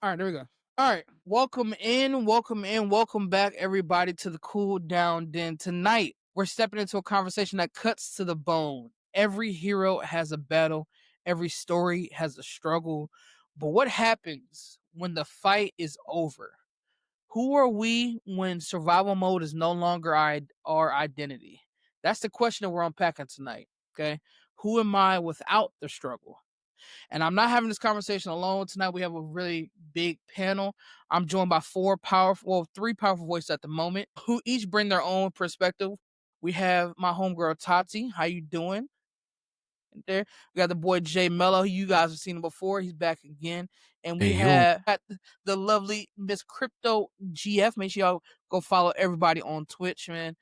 All right, there we go. All right, welcome back, everybody, to the Cool Down Den. Tonight, we're stepping into a conversation that cuts to the bone. Every hero has a battle, every story has a struggle. But what happens when the fight is over? Who are we when survival mode is no longer our identity? That's the question that we're unpacking tonight. Okay. Who am I without the struggle? And I'm not having this conversation alone tonight. We have a really big panel. I'm joined by three powerful voices at the moment, who each bring their own perspective. We have my homegirl Tati. How you doing? There, we got the boy Jay Mello. You guys have seen him before. He's back again, and we Hey yo, have the lovely Miss Crypto GF. Make sure y'all go follow everybody on Twitch, man.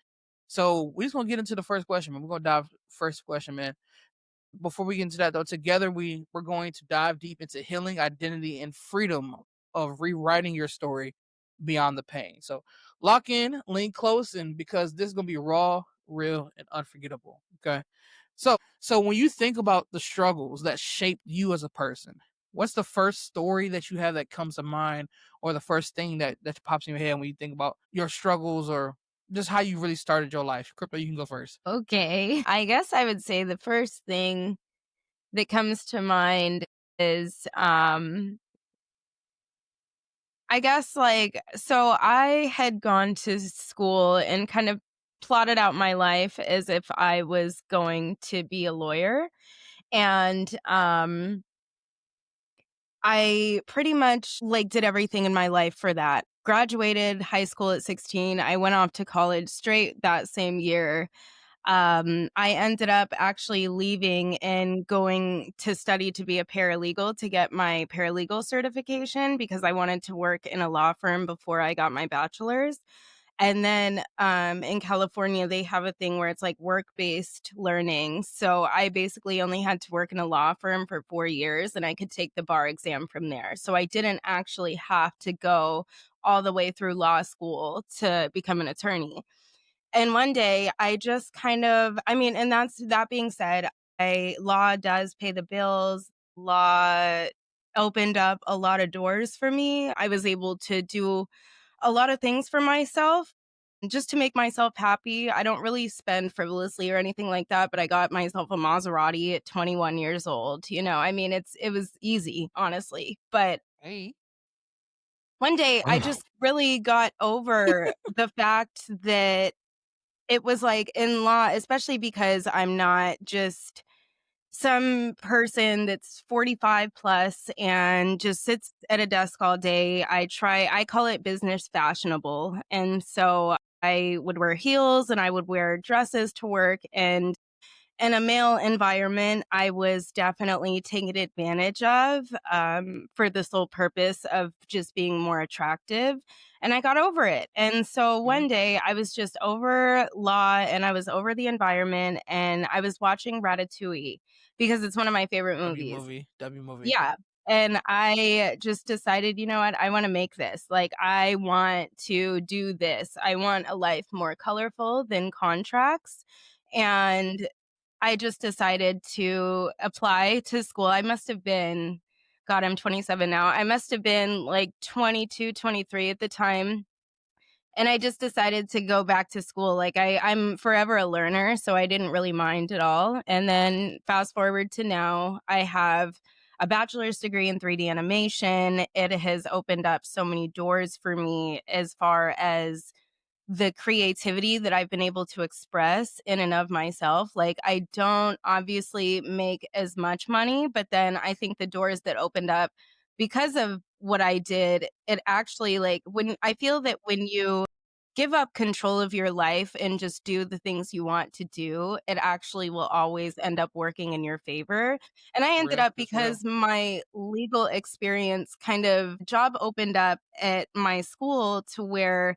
So we just gonna get into the first question, man. We're gonna dive first question, man. Before we get into that though, together we're going to dive deep into healing, identity, and freedom of rewriting your story beyond the pain. So lock in, lean close, and because this is gonna be raw, real, and unforgettable. Okay. So when you think about the struggles that shaped you as a person, what's the first story that you have that comes to mind, or the first thing that pops in your head when you think about your struggles or just how you really started your life? Crypto, you can go first. Okay. I guess I would say the first thing that comes to mind is I guess so I had gone to school and kind of plotted out my life as if I was going to be a lawyer. And I pretty much did everything in my life for that. Graduated high school at 16. I went off to college straight that same year. I ended up actually leaving and going to study to be a paralegal to get my paralegal certification because I wanted to work in a law firm before I got my bachelor's. And then in California, they have a thing where it's like work-based learning. So I basically only had to work in a law firm for 4 years and I could take the bar exam from there. So I didn't actually have to go all the way through law school to become an attorney. And one day I just and that being said, law does pay the bills. Law opened up a lot of doors for me. I was able to do a lot of things for myself just to make myself happy. I don't really spend frivolously or anything like that, but I got myself a Maserati at 21 years old. It was easy, honestly. But Hey. one day I wow. just really got over the fact that it was like in law, especially because I'm not just some person that's 45 plus and just sits at a desk all day. I call it business fashionable. And so I would wear heels and I would wear dresses to work. And in a male environment, I was definitely taken advantage of for the sole purpose of just being more attractive. And I got over it. And so Mm-hmm. one day I was just over law and I was over the environment and I was watching Ratatouille because it's one of my favorite W movies. movie, W movie. Yeah. And I just decided, you know what? I want to make this. Like, I want to do this. I want a life more colorful than contracts. And I just decided to apply to school. I must have been, God, I'm 27 now. I must have been like 22, 23 at the time. And I just decided to go back to school. I'm forever a learner, so I didn't really mind at all. And then fast forward to now, I have a bachelor's degree in 3D animation. It has opened up so many doors for me as far as the creativity that I've been able to express in and of myself. Like, I don't obviously make as much money, but then I think the doors that opened up because of what I did, it actually, when I feel that when you give up control of your life and just do the things you want to do, it actually will always end up working in your favor. And I ended Real, up, that's real. because my legal experience kind of job opened up at my school to where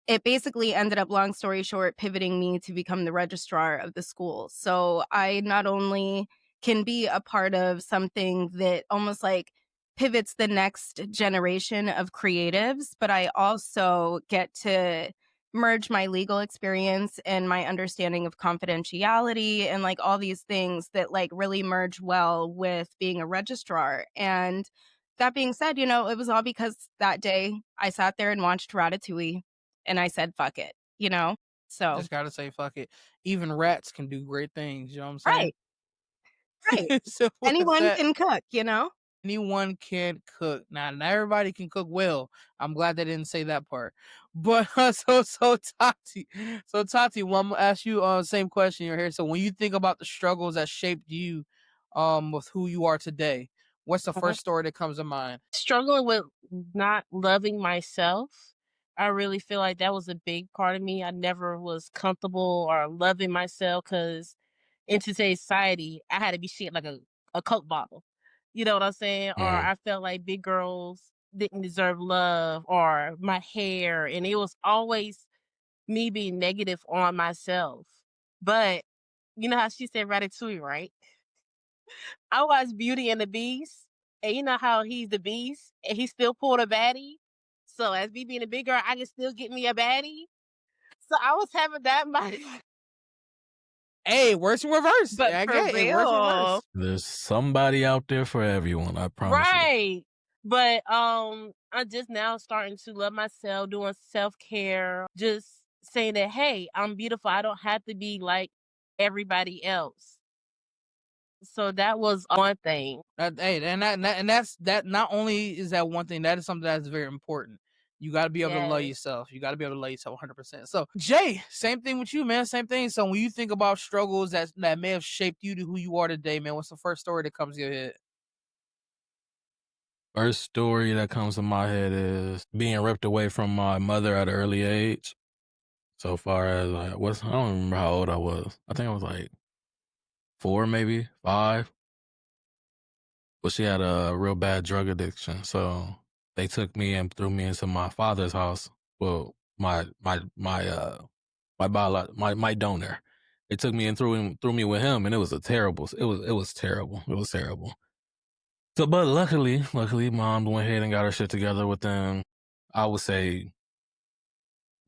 it basically ended up, long story short, pivoting me to become the registrar of the school. So I not only can be a part of something that almost like pivots the next generation of creatives, but I also get to merge my legal experience and my understanding of confidentiality and all these things that really merge well with being a registrar. And that being said, it was all because that day I sat there and watched Ratatouille and I said, "Fuck it," you know? So Just gotta say, fuck it. Even rats can do great things. You know what I'm saying? right, right. Simple as Anyone that. can cook. Anyone can cook. Now, not everybody can cook well. I'm glad they didn't say that part. But so Tati, well, I'm gonna ask you same question you're here. So when you think about the struggles that shaped you with who you are today, what's the Mhm. first story that comes to mind? Struggling with not loving myself, I really feel like that was a big part of me. I never was comfortable or loving myself because in today's society, I had to be shaped like a Coke bottle. You know what I'm saying? Or Mm. I felt like big girls didn't deserve love or my hair. And it was always me being negative on myself. But you know how she said ratatouille, right? I watched Beauty and the Beast, and you know how he's the beast and he still pulled a baddie. So as me being a big girl, I can still get me a baddie. So I was having that mind. Hey, works in reverse. But I for get it. It works in real, reverse. There's somebody out there for everyone, I promise you. right. But I'm just now starting to love myself, doing self-care, just saying that hey, I'm beautiful. I don't have to be like everybody else. So that was one thing. Hey, and that's that. Not only is that one thing, that is something that's very important. You got to be able to love Yes. yourself. You got to be able to love yourself 100%. So, Jay, same thing with you, man. Same thing. So, when you think about struggles that may have shaped you to who you are today, man, what's the first story that comes to your head? First story that comes to my head is being ripped away from my mother at an early age. So far as like, I don't remember how old I was. I think I was like 4, maybe 5. But she had a real bad drug addiction. So they took me and threw me into my father's house. Well, my donor. They took me and threw me with him, and it was terrible. It was terrible. So, but luckily, mom went ahead and got her shit together within, I would say,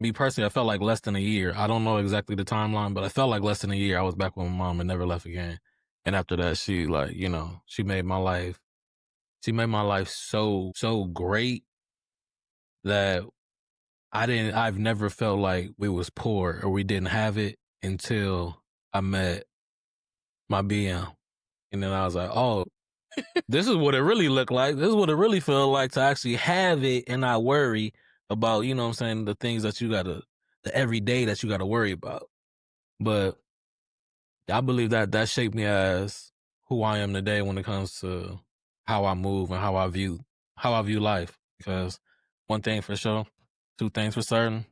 me personally, I felt like less than a year. I don't know exactly the timeline, but I felt like less than a year. I was back with my mom and never left again. And after that, she like, she made my life so great that I've never felt like we was poor or we didn't have it until I met my BM. And then I was like, oh, this is what it really looked like. This is what it really felt like to actually have it and not worry about, you know what I'm saying, the things that the everyday that you gotta worry about. But I believe that shaped me as who I am today when it comes to how I move and how I view life. Because one thing for sure, two things for certain,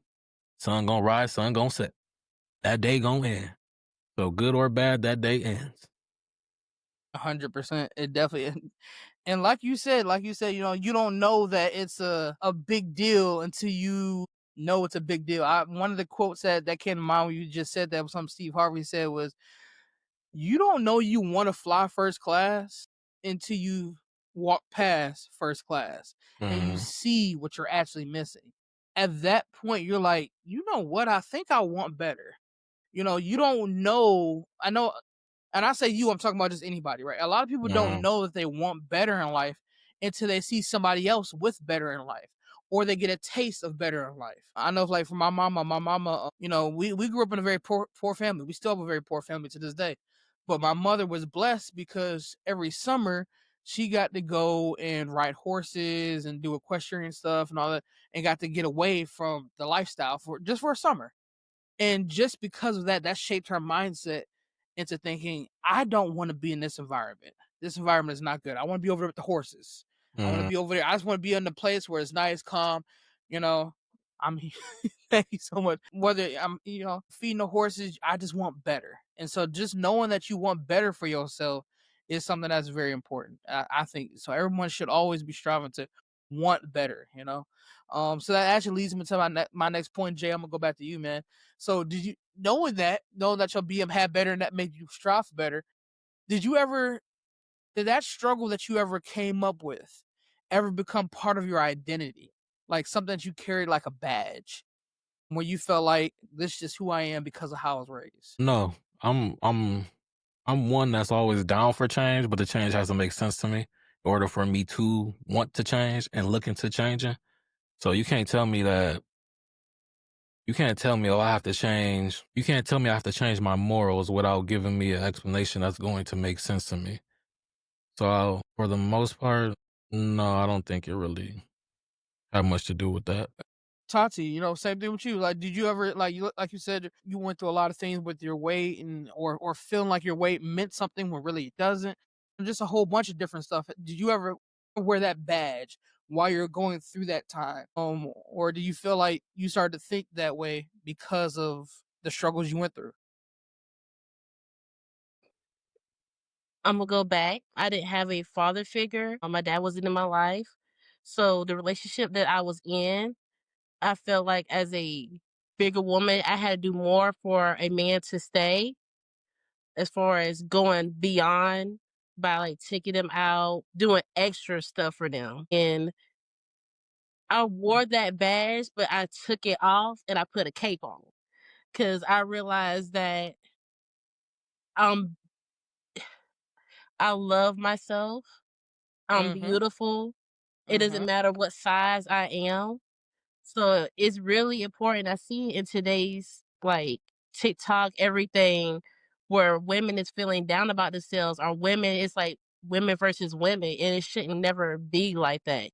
sun gonna rise, sun gonna set. That day gonna end. So good or bad, that day ends. 100%. It definitely. And like you said, you don't know that it's a big deal until you know it's a big deal. One of the quotes that came to mind when you just said that was something Steve Harvey said was, "You don't know you want to fly first class until you walk past first class and you Mm-hmm. see what you're actually missing." At that point, you're like, you know what? I think I want better. You don't know. I know, and I say you, I'm talking about just anybody, right? A lot of people don't Mm-hmm. know that they want better in life until they see somebody else with better in life, or they get a taste of better in life. I know, like for my mama, we grew up in a very poor family. We still have a very poor family to this day, but my mother was blessed because every summer she got to go and ride horses and do equestrian stuff and all that, and got to get away from the lifestyle for a summer. And just because of that, that shaped her mindset into thinking, I don't want to be in this environment. This environment is not good. I want to be over there with the horses. I want to Mm-hmm. be over there. I just want to be in the place where it's nice, calm. You know, I'm thank you so much. Whether I'm, feeding the horses, I just want better. And so just knowing that you want better for yourself is something that's very important. I think so. Everyone should always be striving to want better. So that actually leads me to my next point, Jay. I'm gonna go back to you, man. So did you knowing that your BM had better and that made you strive for better, did you ever did that struggle that you ever came up with ever become part of your identity? Like something that you carried like a badge where you felt like this is just who I am because of how I was raised. No, I'm one that's always down for change, but the change has to make sense to me. order for me to want to change and look into changing. So you can't tell me, oh, I have to change. You can't tell me I have to change my morals without giving me an explanation that's going to make sense to me. So for the most part, no, I don't think it really have much to do with that. Tati, same thing with you. Like, did you ever like you said you went through a lot of things with your weight and or feeling like your weight meant something when really it doesn't, and just a whole bunch of different stuff. Did you ever wear that badge while you're going through that time, or do you feel like you started to think that way because of the struggles you went through? Imma go back. I didn't have a father figure. My dad wasn't in my life. So the relationship that I was in, I felt like as a bigger woman, I had to do more for a man to stay as far as going beyond by like taking them out, doing extra stuff for them. And I wore that badge, but I took it off and I put a cape on because I realized that um I love myself. I'm Mm-hmm. beautiful. It doesn't Mm-hmm. matter what size I am. So it's really important. I see in today's like TikTok, everything where women is feeling down about themselves or women, it's like women versus women. And it shouldn't never be like that.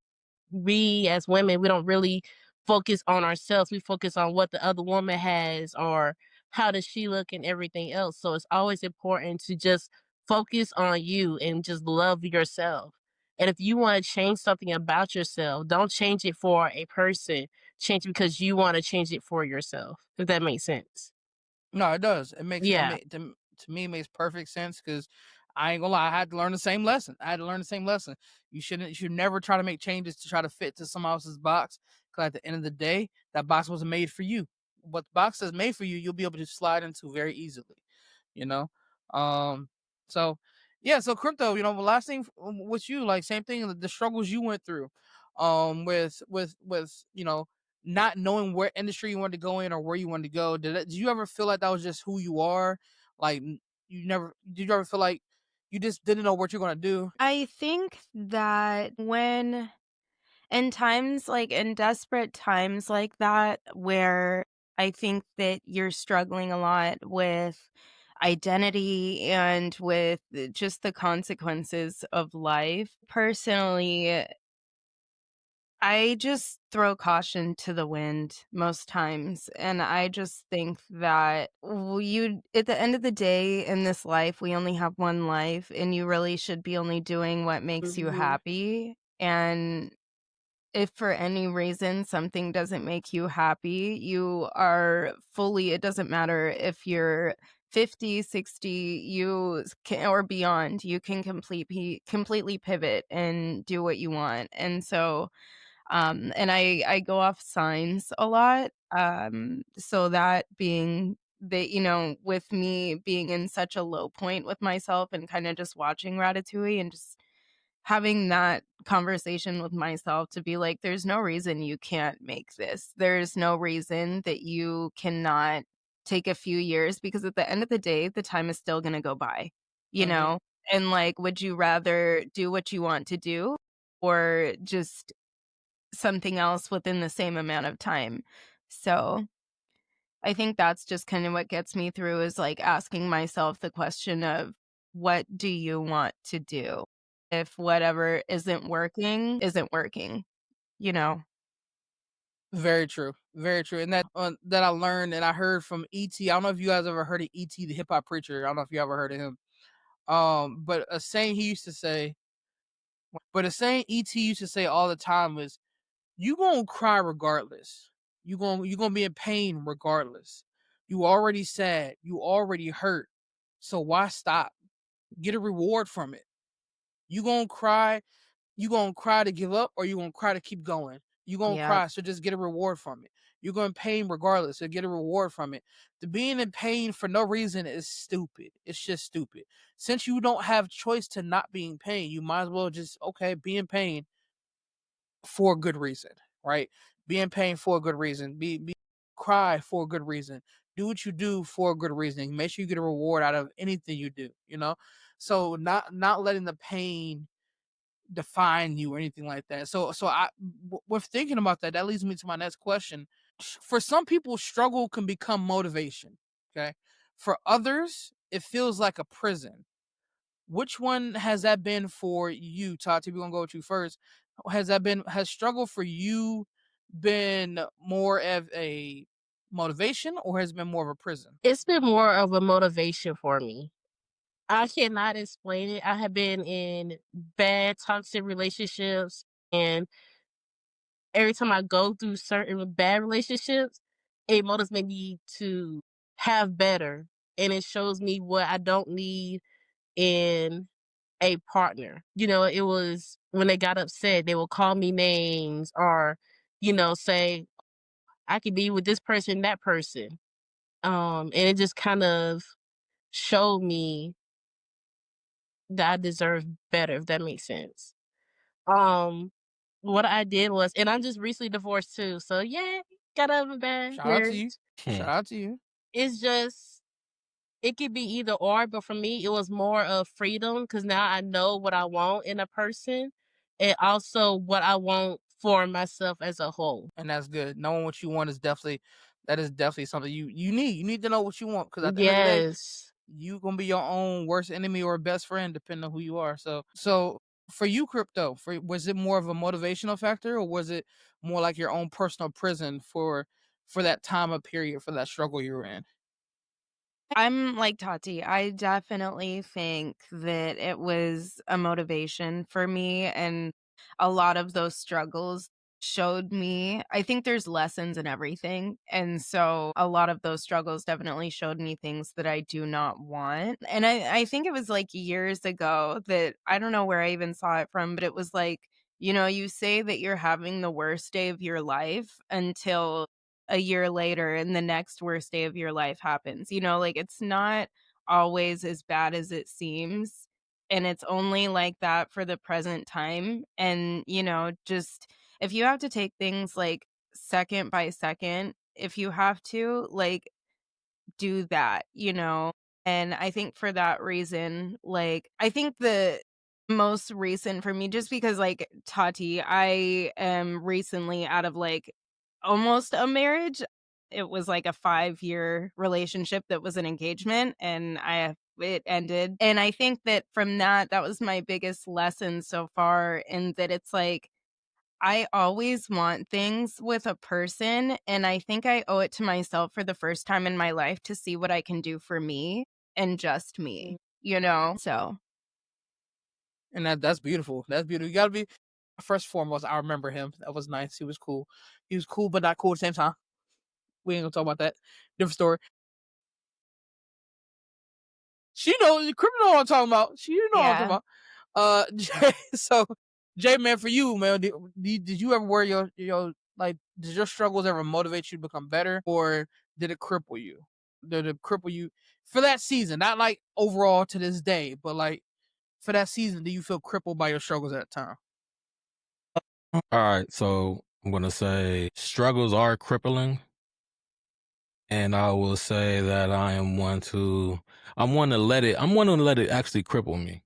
We as women, we don't really focus on ourselves. We focus on what the other woman has or how does she look and everything else. So it's always important to just focus on you and just love yourself. And if you want to change something about yourself, don't change it for a person. Change it because you want to change it for yourself. If that makes sense. No, it does. Yeah. To me, it makes perfect sense because I ain't gonna lie, I had to learn the same lesson. I had to learn the same lesson. You should never try to make changes to try to fit to someone else's box. Because at the end of the day, that box wasn't made for you. What the box is made for you, you'll be able to slide into very easily. You know, um. So yeah, so crypto. The last thing with you, like same thing, the struggles you went through, with not knowing what industry you wanted to go in or where you wanted to go. Did you ever feel like that was just who you are? Like you never did you ever feel like you just didn't know what you're gonna do? I think that when in desperate times like that, where I think that you're struggling a lot with identity and with just the consequences of life. Personally, I just throw caution to the wind most times, and I just think that you at the end of the day in this life, we only have one life, and you really should be only doing what makes you Hmm. happy, and if for any reason something doesn't make you happy, you are fully it doesn't matter if you're 50, 60, you can or beyond, you can completely pivot and do what you want, and so and I go off signs a lot. So that being that, with me being in such a low point with myself and kind of just watching Ratatouille and just having that conversation with myself to be like, there's no reason you can't make this. There's no reason that you cannot take a few years because at the end of the day, the time is still going to go by, you Mm-hmm. know? And like, would you rather do what you want to do or just something else within the same amount of time. So, I think that's just kind of what gets me through is like asking myself the question of what do you want to do? If whatever isn't working, you know? Very true. Very true. And that I learned and I heard from E.T. I don't know if you guys ever heard of E.T. the hip hop preacher. I don't know if you ever heard of him. But a saying he used to say, but a saying E.T. used to say all the time was, "You gonna cry regardless. You gonna be in pain regardless. You already sad. You already hurt. So why stop? Get a reward from it. You gonna cry. You gonna cry to give up, or you gonna cry to keep going. You gonna Yeah. cry, so just get a reward from it. You're going to pain regardless, so get a reward from it. The being in pain for no reason is stupid. It's just stupid. Since you don't have choice to not be in pain, you might as well just be in pain for a good reason, right? Be in pain for a good reason. Be cry for a good reason. Do what you do for a good reason. Make sure you get a reward out of anything you do. So not letting the pain define you or anything like that. With thinking about that, that leads me to my next question. For some people, struggle can become motivation. Okay. For others, it feels like a prison. Which one has that been for you, Tati? We're gonna go with you first. Has struggle for you been more of a motivation or has it been more of a prison? It's been more of a motivation for me. I cannot explain it. I have been in bad toxic relationships, and every time I go through certain bad relationships, it motivates me to have better, and it shows me what I don't need in a partner. It was when they got upset, they will call me names or, say, I could be with this person, that person. And it just kind of showed me that I deserve better, if that makes sense. Um, what I did was, and I'm just recently divorced too. So yeah, got out of a bad Shout out to you. marriage. Shout out to you. It's just it could be either or, but for me, it was more of freedom because now I know what I want in a person and also what I want for myself as a whole. And that's good. Knowing what you want is definitely something you need. You need to know what you want because at the end of the day, Yes. you gonna be your own worst enemy or best friend depending on who you are. So for you, crypto, was it more of a motivational factor or was it more like your own personal prison for that time of period for that struggle you were in? I'm like Tati. I definitely think that it was a motivation for me, and a lot of those struggles showed me. I think there's lessons in everything. And so a lot of those struggles definitely showed me things that I do not want. And I think it was like years ago that I don't know where I even saw it from, but it was like, you say that you're having the worst day of your life until a year later and the next worst day of your life happens. Like it's not always as bad as it seems. And it's only like that for the present time. And, just if you have to take things like second by second, if you have to, like, do that. And I think for that reason, like, I think the most recent for me, just because, like, Tati, I am recently out of, like, almost a marriage. It was like a 5-year relationship that was an engagement, and it ended. And I think that from that was my biggest lesson so far, in that it's like, I always want things with a person, and I think I owe it to myself for the first time in my life to see what I can do for me and just me. So, And that's beautiful. That's beautiful. You gotta be first and foremost. I remember him. That was nice. He was cool. He was cool, but not cool at the same time. We ain't gonna talk about that. Different story. She knows criminal know what I'm talking about. She know what I'm talking yeah. about. Jay, so Jay, man, for you, man, did you ever wear your like? Did your struggles ever motivate you to become better, or did it cripple you? Did it cripple you for that season? Not like overall to this day, but like for that season, do you feel crippled by your struggles at the time? All right, so I'm gonna say struggles are crippling, and I will say that I'm one to let it actually cripple me.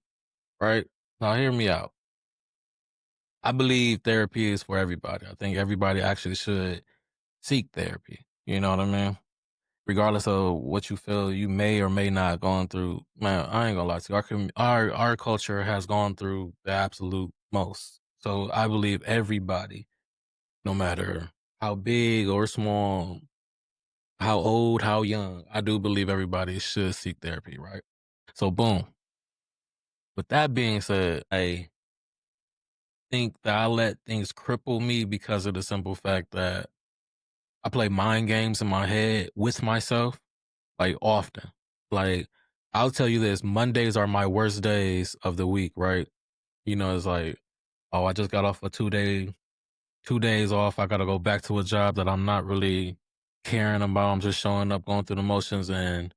Right now, hear me out. I believe therapy is for everybody. I think everybody actually should seek therapy. You know what I mean? Regardless of what you feel you may or may not gone through. Man, I ain't gonna lie to you. Our culture has gone through the absolute most. So I believe everybody, no matter how big or small, how old, how young, I do believe everybody should seek therapy, right? So boom. With that being said, I think that I let things cripple me because of the simple fact that I play mind games in my head with myself, like often. Like, I'll tell you this, Mondays are my worst days of the week, right? It's like, oh, I just got off a 2 days off. I got to go back to a job that I'm not really caring about. I'm just showing up, going through the motions and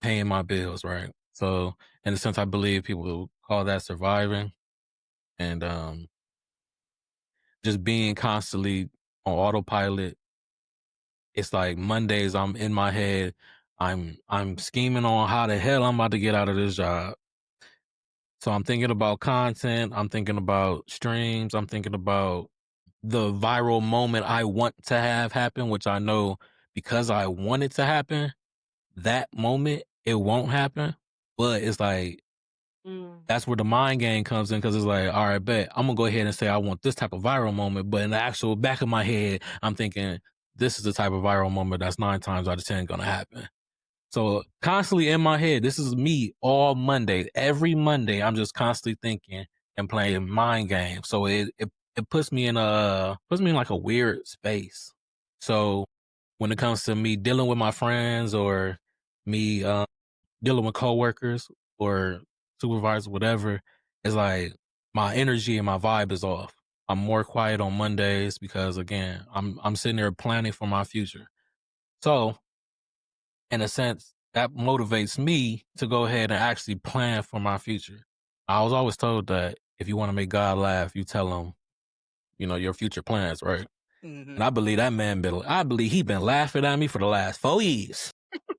paying my bills, right? So, in a sense, I believe people will call that surviving. And just being constantly on autopilot. It's like Mondays, I'm in my head. I'm scheming on how the hell I'm about to get out of this job. So I'm thinking about content, I'm thinking about streams, I'm thinking about the viral moment I want to have happen, which I know because I want it to happen, that moment, it won't happen. But it's like, Mm. that's where the mind game comes in because it's like, all right, bet I'm gonna go ahead and say I want this type of viral moment. But in the actual back of my head, I'm thinking this is the type of viral moment that's 9 times out of 10 gonna happen. So constantly in my head, this is me all Monday. Every Monday, I'm just constantly thinking and playing mind games. So it puts me in like a weird space. So when it comes to me dealing with my friends or me dealing with coworkers or supervisors, whatever, it's like my energy and my vibe is off. I'm more quiet on Mondays because again, I'm sitting there planning for my future. So in a sense, that motivates me to go ahead and actually plan for my future. I was always told that if you want to make God laugh, you tell him, your future plans, right? Hmm. And I believe that man I believe he been laughing at me for the last 4 years.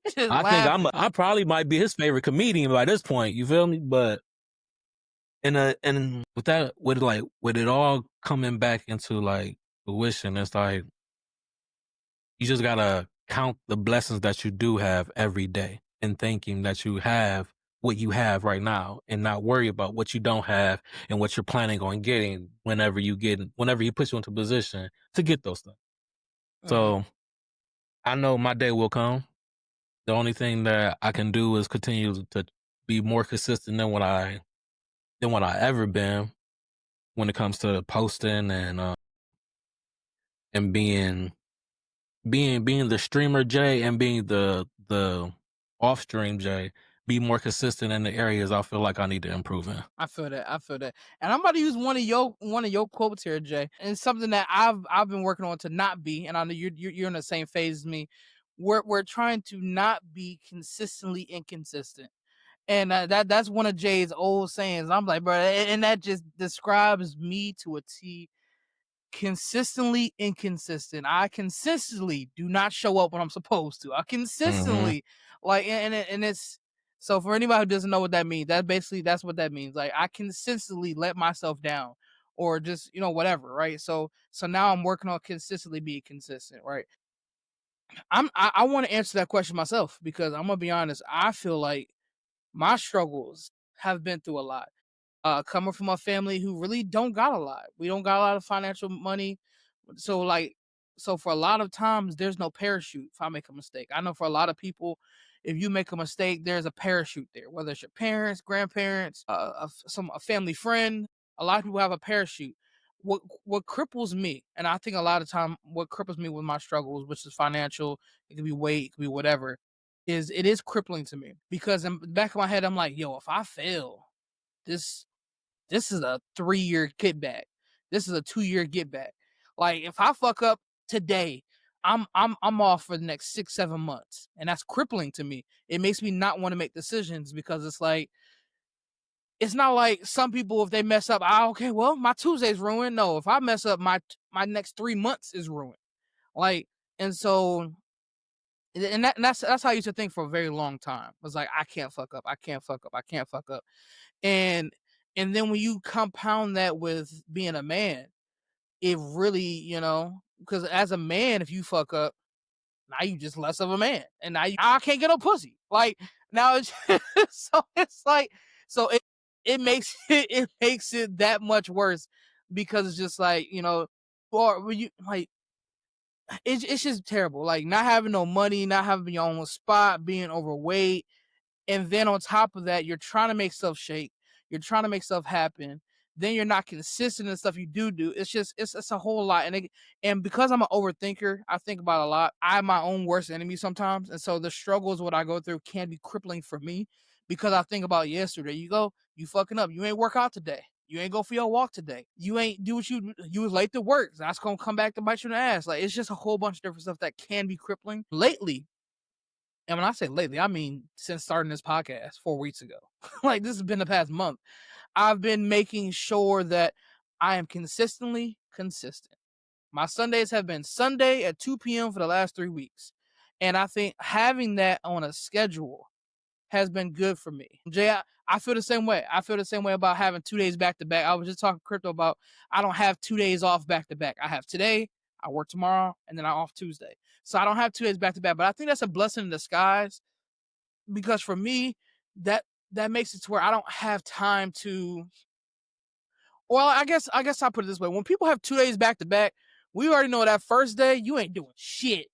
Just I think laughing. I probably might be his favorite comedian by this point. You feel me? But and with that, with it all coming back into like fruition, it's like you just gotta count the blessings that you do have every day and thinking that you have what you have right now and not worry about what you don't have and what you're planning on getting whenever he puts you into position to get those things. Hmm. So I know my day will come. The only thing that I can do is continue to be more consistent than what I ever been when it comes to posting and being the streamer Jay and being the off stream Jay, be more consistent in the areas I feel like I need to improve in. I feel that. I feel that. And I'm about to use one of your quotes here, Jay. And it's something that I've been working on to not be. And I know you're in the same phase as me. We're trying to not be consistently inconsistent. And that's one of Jay's old sayings. I'm like, bro, and that just describes me to a T. Consistently inconsistent. I consistently do not show up when I'm supposed to. I Mm-hmm. consistently and it's so for anybody who doesn't know what that means, that's what that means. Like I consistently let myself down or just, whatever, right? So now I'm working on consistently being consistent, right? I want to answer that question myself because I'm gonna be honest, I feel like my struggles have been through a lot coming from a family who really don't got a lot. We don't got a lot of financial money. So like so for a lot of times there's no parachute if I make a mistake. I know for a lot of people, if you make a mistake, there's a parachute there, whether it's your parents, grandparents, a family friend. A lot of people have a parachute. What cripples me, and I think a lot of time what cripples me with my struggles, which is financial, it could be weight, it could be whatever, is it is crippling to me because in the back of my head I'm like, yo, if I fail, this this is a 3-year get back. This is a 2-year get back. Like if I fuck up today, I'm off for the next 6-7 months, and that's crippling to me. It makes me not want to make decisions because it's like it's not like some people if they mess up, okay, well my Tuesday's ruined. No, if I mess up, my next 3 months is ruined. Like and so and that's how I used to think for a very long time. It was like I can't fuck up, I can't fuck up, I can't fuck up. And and then when you compound that with being a man, it really, because as a man, if you fuck up, now you just less of a man. And I can't get no pussy. Like now it's so it's like so it makes it makes it that much worse because it's just like, or when you like it's just terrible. Like not having no money, not having your own spot, being overweight, and then on top of that, you're trying to make stuff shake. You're trying to make stuff happen. Then you're not consistent in stuff you do. It's just it's a whole lot. And because I'm an overthinker, I think about a lot. I'm my own worst enemy sometimes. And so the struggles what I go through can be crippling for me because I think about yesterday. You fucking up. You ain't work out today. You ain't go for your walk today. You ain't do what you was late to work. That's gonna come back to bite you in the ass. Like it's just a whole bunch of different stuff that can be crippling. Lately, and when I say lately, I mean since starting this podcast 4 weeks ago. Like this has been the past month. I've been making sure that I am consistently consistent. My Sundays have been Sunday at 2 p.m. for the last 3 weeks. And I think having that on a schedule has been good for me. Jay, I feel the same way. I feel the same way about having 2 days back to back. I was just talking crypto about I don't have 2 days off back to back. I have today, I work tomorrow, and then I'm off Tuesday. So I don't have 2 days back to back. But I think that's a blessing in disguise because for me, that makes it to where I don't have time to. Well, I guess I'll put it this way: when people have 2 days back to back, we already know that first day you ain't doing shit.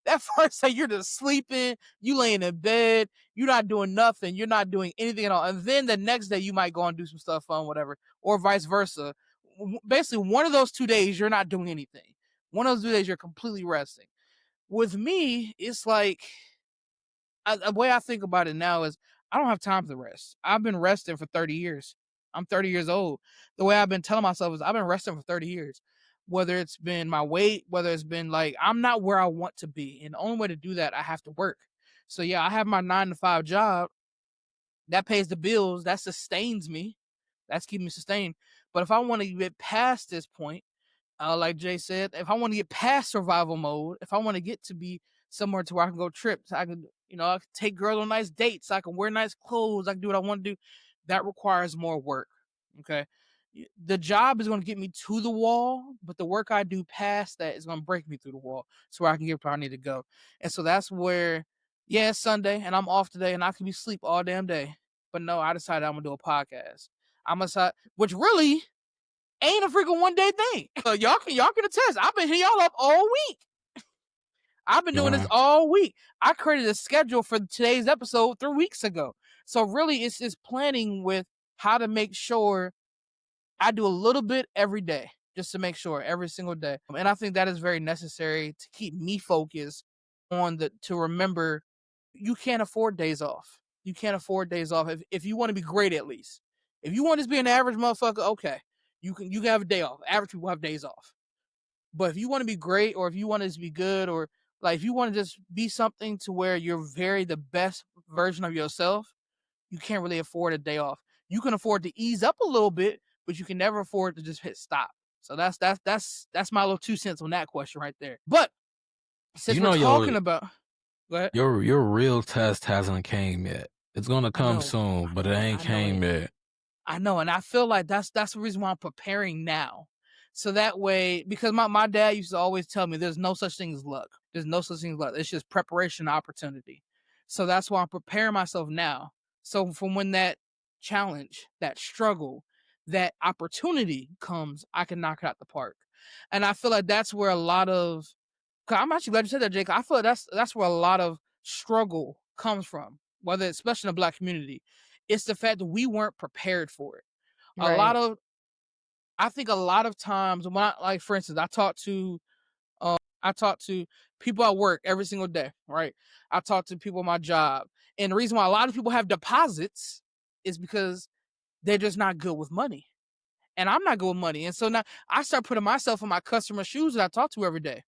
That first day you're just sleeping, you laying in bed, you're not doing nothing, you're not doing anything at all. And then the next day you might go and do some stuff fun, whatever, or vice versa. Basically, one of those 2 days you're not doing anything. One of those 2 days you're completely resting. With me, it's like the way I think about it now is I don't have time to rest. I've been resting for 30 years. I'm 30 years old. The way I've been telling myself is I've been resting for 30 years. Whether it's been my weight, whether it's been like I'm not where I want to be. And the only way to do that, I have to work. So yeah, I have my 9 to 5 job that pays the bills, that sustains me. That's keeping me sustained. But if I want to get past this point, like Jay said, if I want to get past survival mode, if I want to get to be somewhere to where I can go trips, I can, I can take girls on nice dates, I can wear nice clothes, I can do what I want to do. That requires more work. Okay. The job is going to get me to the wall, but the work I do past that is going to break me through the wall so I can get where I need to go. And so that's where, yeah, it's Sunday and I'm off today and I can be asleep all damn day. But no, I decided I'm going to do a podcast. Which really ain't a freaking 1 day thing. Y'all can attest. I've been hitting y'all up all week. I've been doing this all week. I created a schedule for today's episode 3 weeks ago. So really it's just planning with how to make sure I do a little bit every day, just to make sure every single day. And I think that is very necessary to keep me focused to remember you can't afford days off. You can't afford days off if you want to be great at least. If you want to just be an average motherfucker, okay. You can have a day off. Average people have days off. But if you want to be great or if you want to just be good or like if you want to just be something to where you're the best version of yourself, you can't really afford a day off. You can afford to ease up a little bit, but you can never afford to just hit stop. So that's my little 2 cents on that question right there. But since we're talking about, go ahead. Your real test hasn't came yet. It's gonna come soon, but it ain't came yet. I know, and I feel like that's the reason why I'm preparing now. So that way, because my dad used to always tell me there's no such thing as luck. There's no such thing as luck. It's just preparation and opportunity. So that's why I'm preparing myself now. So from when that challenge, that struggle, that opportunity comes, I can knock it out the park. And I feel like that's where a lot of, cause I'm actually glad you said that, Jake. I feel like that's where a lot of struggle comes from, whether it's especially in the Black community. It's the fact that we weren't prepared for it. Right. I think a lot of times when like for instance, I talk to people at work every single day, right? I talk to people at my job. And the reason why a lot of people have deposits is because they're just not good with money. And I'm not good with money. And so now I start putting myself in my customer shoes that I talk to every day.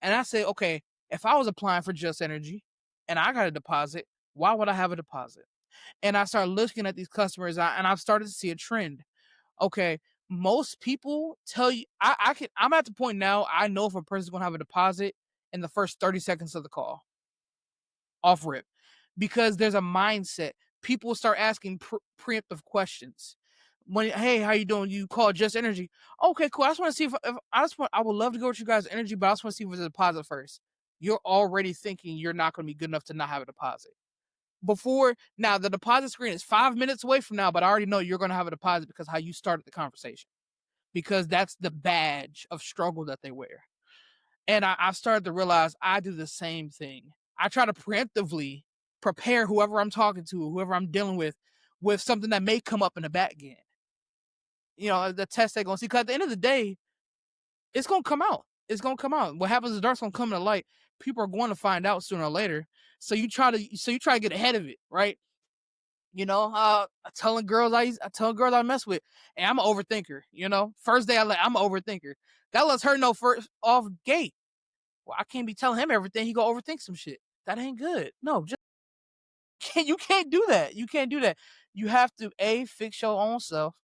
And I say, okay, if I was applying for Just Energy and I got a deposit, why would I have a deposit? And I started looking at these customers and I've started to see a trend. Okay, most people tell you I'm at the point now I know if a person's gonna have a deposit in the first 30 seconds of the call. Off rip. Because there's a mindset. People start asking preemptive questions. Hey, how you doing? You call Just Energy. Okay, cool. I just want to see I would love to go with you guys' energy, but I just want to see if there's a deposit first. You're already thinking you're not going to be good enough to not have a deposit. Now the deposit screen is 5 minutes away from now, but I already know you're going to have a deposit because how you started the conversation. Because that's the badge of struggle that they wear. And I've started to realize I do the same thing. I try to preemptively prepare whoever I'm talking to, whoever I'm dealing with something that may come up in the back end. The test they're going to see. Because at the end of the day, it's going to come out. It's going to come out. What happens is dark's going to come to light. People are going to find out sooner or later. So you try to get ahead of it, right? Telling girls I mess with, and I'm an overthinker. First day I'm an overthinker. That lets her know first off gate. Well, I can't be telling him everything. He gonna overthink some shit. That ain't good. No, you can't do that. You can't do that. You have to fix your own self,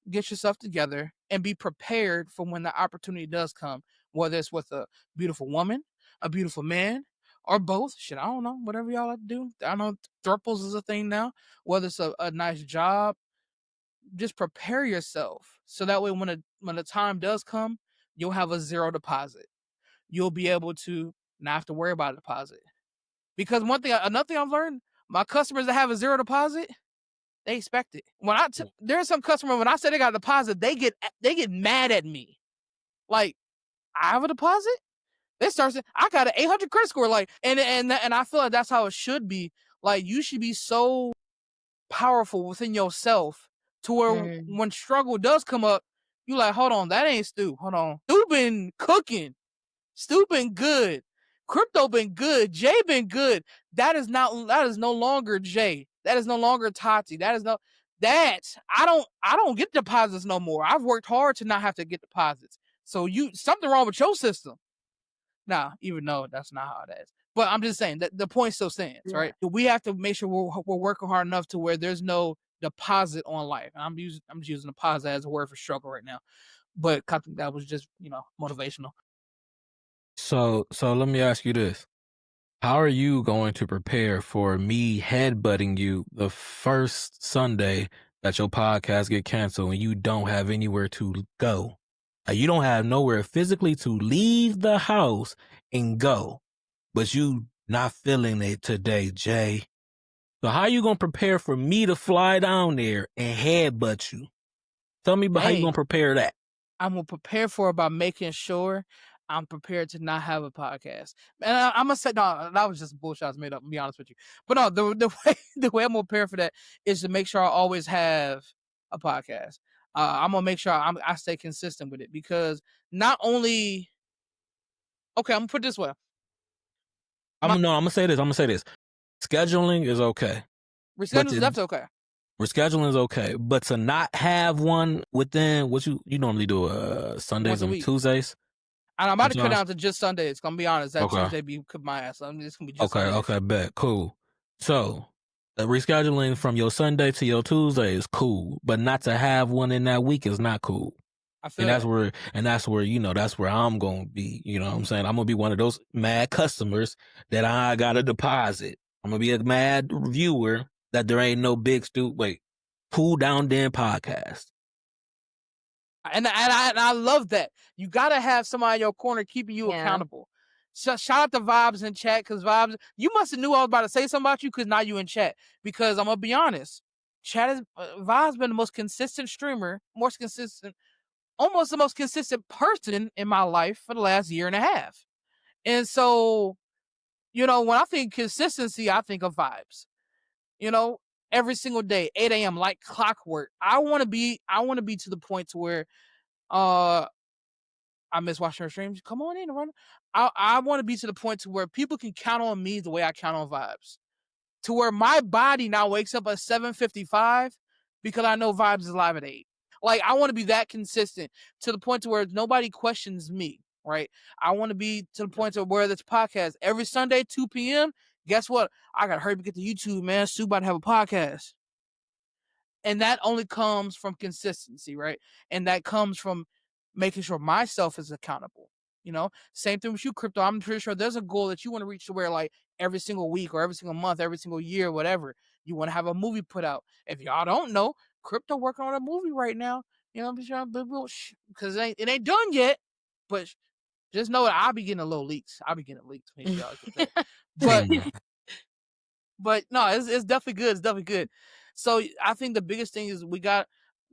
get yourself together, and be prepared for when the opportunity does come. Whether it's with a beautiful woman, a beautiful man, or both. Shit, I don't know. Whatever y'all like to do. I know thruples is a thing now. Whether it's a nice job, just prepare yourself so that way when the time does come, you'll have a zero deposit. You'll be able to not have to worry about a deposit. Because another thing I've learned, my customers that have a zero deposit, they expect it. There's some customer when I say they got a deposit, they get mad at me. Like, I have a deposit? They start saying, I got an 800 credit score. Like, and I feel like that's how it should be. Like, you should be so powerful within yourself to where when struggle does come up, you like, hold on, that ain't Stu. Hold on. Stu been cooking. Stu been good. Crypto been good. Jay been good. That is no longer Jay. That is no longer Tati. I don't get deposits no more. I've worked hard to not have to get deposits. So something wrong with your system. Now, even though that's not how it is. But I'm just saying that the point still stands, right? We have to make sure we're working hard enough to where there's no deposit on life. And I'm just using deposit as a word for struggle right now. But I think that was just, motivational. So let me ask you this. How are you going to prepare for me headbutting you the first Sunday that your podcast get canceled and you don't have anywhere to go? You don't have nowhere physically to leave the house and go, but you not feeling it today, Jay. So how you going to prepare for me to fly down there and headbutt you? Tell me about how you going to prepare that. I'm going to prepare for it by making sure I'm prepared to not have a podcast. And I'm going to say, no, that was just bullshit I was made up, to be honest with you. But no, the way I'm going to prepare for that is to make sure I always have a podcast. I'm going to make sure I stay consistent with it because not only... Okay, I'm going to put it this way. I'm going to say this. Scheduling is okay. Rescheduling is definitely okay. Rescheduling is okay, but to not have one within what you normally do, Sundays and Tuesdays. And I'm about to cut down to just Sundays. I'm gonna be honest. That Tuesday be my ass. I'm just gonna be just Sundays. Okay, bet. Cool. So the rescheduling from your Sunday to your Tuesday is cool, but not to have one in that week is not cool. I feel that's where that's where I'm gonna be. You know what I'm saying? I'm gonna be one of those mad customers that I got a deposit. I'm gonna be a mad viewer that there ain't no big Cool Down Den podcast. And I love that. You gotta have somebody in your corner keeping you accountable. So shout out to Vibes in chat, because Vibes, you must have knew I was about to say something about you because now you in chat. Because I'm gonna be honest, Vibes been the most consistent streamer, almost the most consistent person in my life for the last year and a half. And so, when I think consistency, I think of Vibes. Every single day, 8 a.m. like clockwork. I want to be to the point to where I miss watching her streams. Come on in and run. I want to be to the point to where people can count on me the way I count on Vibes. To where my body now wakes up at 7:55 because I know Vibes is live at 8. Like, I want to be that consistent to the point to where nobody questions me, right? I want to be to the point to where this podcast every Sunday, 2 p.m. Guess what? I got to hurry to get to YouTube, man. Sue about to have a podcast. And that only comes from consistency, right? And that comes from making sure myself is accountable. Same thing with you, Crypto. I'm pretty sure there's a goal that you want to reach to where, like, every single week or every single month, every single year, whatever, you want to have a movie put out. If y'all don't know, Crypto working on a movie right now. Because it ain't done yet. But just know that I'll be getting a little leaks. Make sure y'all get that. But no, it's definitely good. It's definitely good. So I think the biggest thing is we got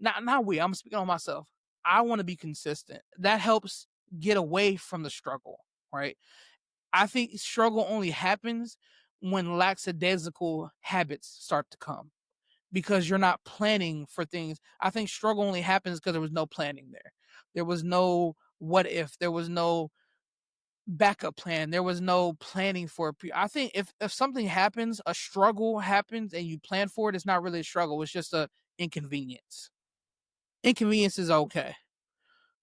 I'm speaking on myself. I want to be consistent. That helps get away from the struggle, right? I think struggle only happens when lackadaisical habits start to come because you're not planning for things. I think struggle only happens because there was no planning there. There was no what if. There was no backup plan. There was no planning for it. I think if something happens, a struggle happens and you plan for it, it's not really a struggle. It's just a inconvenience. Inconvenience is okay.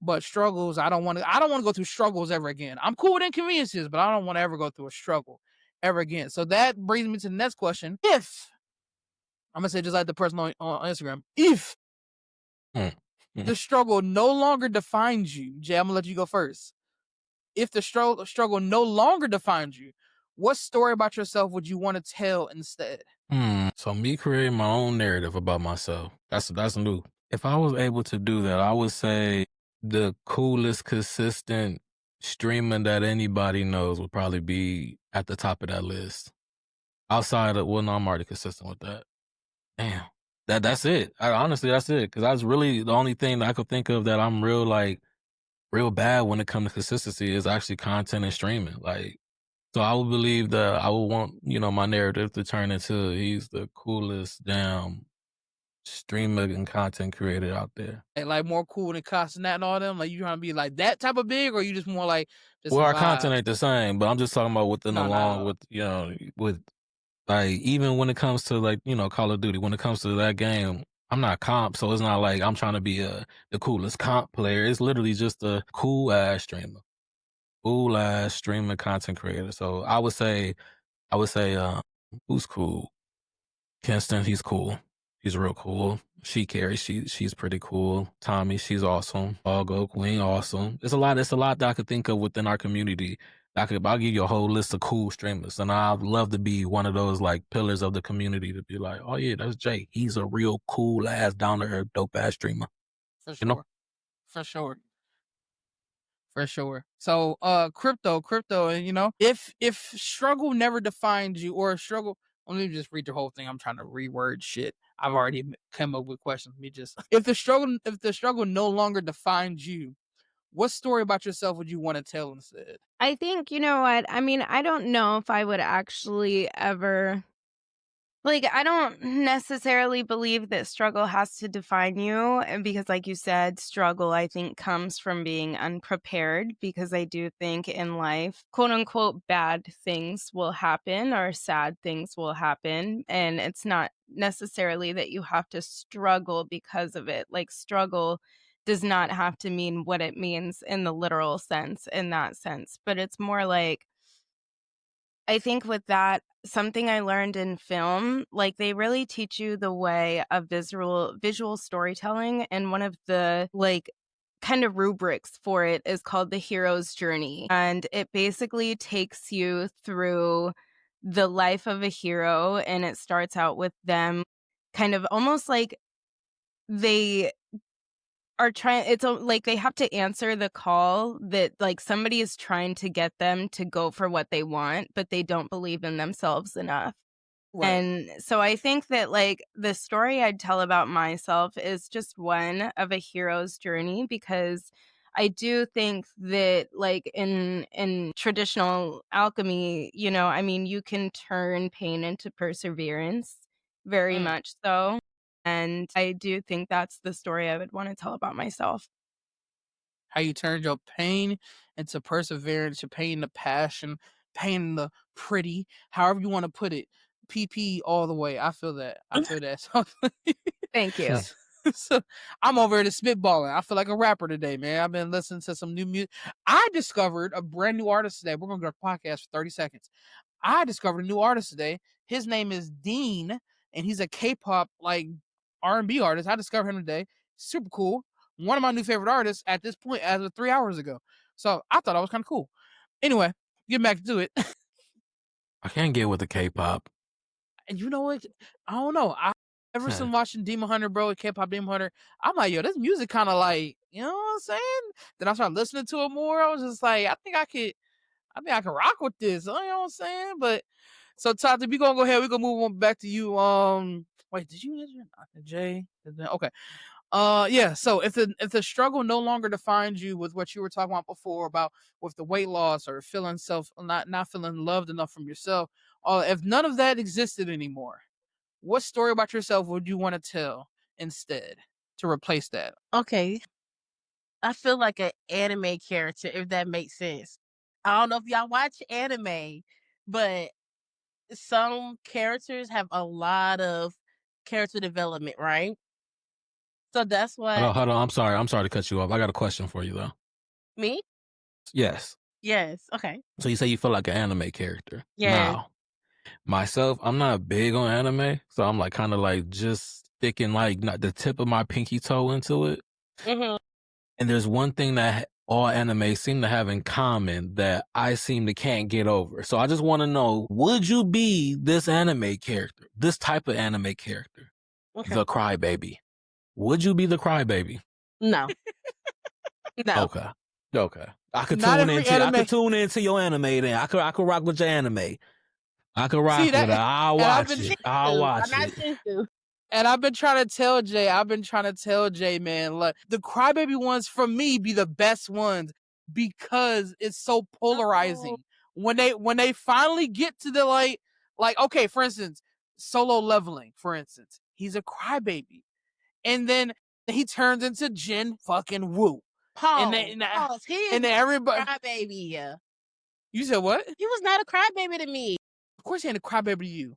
But struggles, I don't want to go through struggles ever again. I'm cool with inconveniences, but I don't want to ever go through a struggle ever again. So that brings me to the next question. If I'm going to say just like the person on Instagram, if the struggle no longer defines you, Jay, I'm going to let you go first. If the struggle no longer defines you, What story about yourself would you want to tell instead? So me creating my own narrative about myself. That's new. If I was able to do that, I would say the coolest, consistent streamer that anybody knows would probably be at the top of that list. Outside of, well, no, I'm already consistent with that. Damn. That's it. Honestly, that's it. Cause that's really the only thing that I could think of that I'm real bad when it comes to consistency is actually content and streaming. Like, so I would believe that I would want, my narrative to turn into he's the coolest damn streamer and content creator out there. And like more cool than Castanet and all them? Like you trying to be like that type of big, or you just more like just a Well, our vibe? content ain't the same, but I'm just talking about within No, along no. with, with like, even when it comes to like, Call of Duty, when it comes to that game, I'm not comp, so it's not like I'm trying to be the coolest comp player. It's literally just a cool ass streamer content creator. So I would say, who's cool? Kinston, he's cool. He's real cool. She Carrie, she's pretty cool. Tommy, she's awesome. Algo Queen, awesome. It's a lot that I could think of within our community. I'll give you a whole list of cool streamers, and I'd love to be one of those like pillars of the community to be like, oh yeah, that's Jay. He's a real cool ass, down to earth, dope ass streamer. For You know? sure. For sure. For sure. So crypto, and if struggle never defined you, or struggle, let me just read the whole thing. I'm trying to reword shit. I've already come up with questions. Let me just if the struggle no longer defines you, what story about yourself would you want to tell instead? I think, you know what? I mean, I don't know if I would actually ever. Like, I don't necessarily believe that struggle has to define you. And because, like you said, struggle, I think, comes from being unprepared. Because I do think in life, quote unquote, bad things will happen or sad things will happen. And it's not necessarily that you have to struggle because of it. Like, struggle does not have to mean what it means in the literal sense, in that sense. But it's more like, I think with that, something I learned in film, like they really teach you the way of visual storytelling, and one of the like kind of rubrics for it is called the hero's journey. And it basically takes you through the life of a hero, and it starts out with them kind of almost like they are trying like they have to answer the call that like somebody is trying to get them to go for what they want, but they don't believe in themselves enough. Right. And so I think that like the story I'd tell about myself is just one of a hero's journey, because I do think that like in traditional alchemy, I mean, you can turn pain into perseverance, very Mm. much so. And I do think that's the story I would want to tell about myself. How you turned your pain into perseverance, your pain to passion, pain into pretty, however you want to put it. PP all the way. I feel that. I feel that. Thank you. So I'm over here to spitballing. I feel like a rapper today, man. I've been listening to some new music. I discovered a brand new artist today. We're gonna go to podcast for 30 seconds. I discovered a new artist today. His name is Dean, and he's a K-pop like R&B artist. I discovered him today. Super cool. One of my new favorite artists at this point, as of 3 hours ago. So I thought I was kind of cool. Anyway, get back to it. I can't get with the K-pop. And you know what? I don't know. Ever since watching Demon Hunter, bro, K-pop Demon Hunter, I'm like, yo, this music kind of like, you know what I'm saying? Then I started listening to it more. I was just like, I think I could rock with this. You know what I'm saying? But so Tati, we gonna go ahead. We gonna move on back to you. Wait, did you mention Jay? Okay. Yeah. So if the struggle no longer defines you with what you were talking about before about with the weight loss or feeling not feeling loved enough from yourself, if none of that existed anymore, what story about yourself would you want to tell instead to replace that? Okay. I feel like an anime character, if that makes sense. I don't know if y'all watch anime, but some characters have a lot of character development, right? So that's Hold what on, hold on. I'm sorry to cut you off. I got a question for you though. me? Yes. Yes. Okay. So you say you feel like an anime character. Yes. Now, myself, I'm not big on anime, so I'm like kind of like just sticking like not the tip of my pinky toe into it. Mhm. And there's one thing that all anime seem to have in common that I seem to can't get over. So I just want to know, would you be this anime character, this type of anime character, Okay. the crybaby? Would you be the crybaby? No. No. Okay. Okay. I could Not tune every into I anime. could tune into your anime then. I could rock with your anime. I could rock See with it. that, I'll and I've watch been it. I'll I'm watch not it. Shinsu. and I've been trying to tell Jay. Man, like the crybaby ones for me be the best ones because it's so polarizing. When they finally get to the like okay, for instance, Solo Leveling, for instance, he's a crybaby, and then he turns into Jin fucking Woo, and then Pause. He is and then not everybody. a crybaby. You said what? He was not a crybaby to me. Of course he ain't a crybaby to you.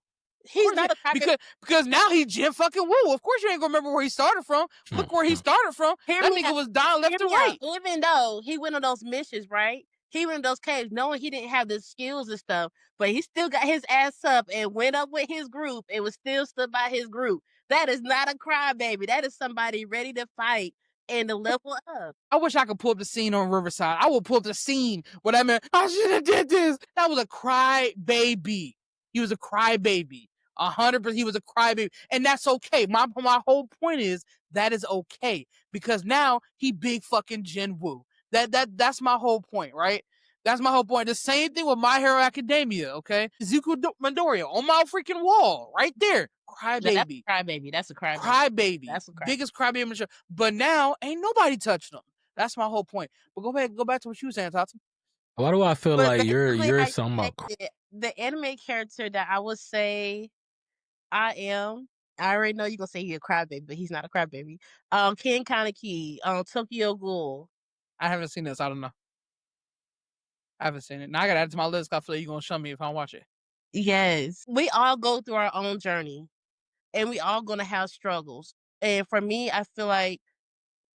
He's not a crybaby. Because now he Jin fucking Woo. Of course you ain't gonna remember where he started from. Look where he started from. Hear That me nigga out. was down left Hear and me out. right. Even though he went on those missions, right? He went in those caves knowing he didn't have the skills and stuff, but he still got his ass up and went up with his group and was still stood by his group. That is not a crybaby. That is somebody ready to fight and to level up. I wish I could pull up the scene on Riverside. I will pull up the scene where that man, I should have did this. That was a cry baby. He was a crybaby. 100%. He was a crybaby, and that's okay. My whole point is that is okay because now he big fucking Jin Woo. That's my whole point, right? That's my whole point. The same thing with My Hero Academia, okay? Zuko Midoriya on my freaking wall, right there. Crybaby. That's a crybaby. Crybaby. That's a crybaby. Biggest crybaby in the show. But now ain't nobody touching him. That's my whole point. But go back to what you were saying, Tata. Why do I feel But like you're basically, something about the anime character that I would say I am. I already know you're gonna say he's a crybaby, but he's not a crybaby. Ken Kaneki, Tokyo Ghoul. I haven't seen this. I don't know. I haven't seen it. Now I gotta add it to my list. I feel like you're gonna show me if I watch it. Yes. We all go through our own journey and we all gonna have struggles. And for me, I feel like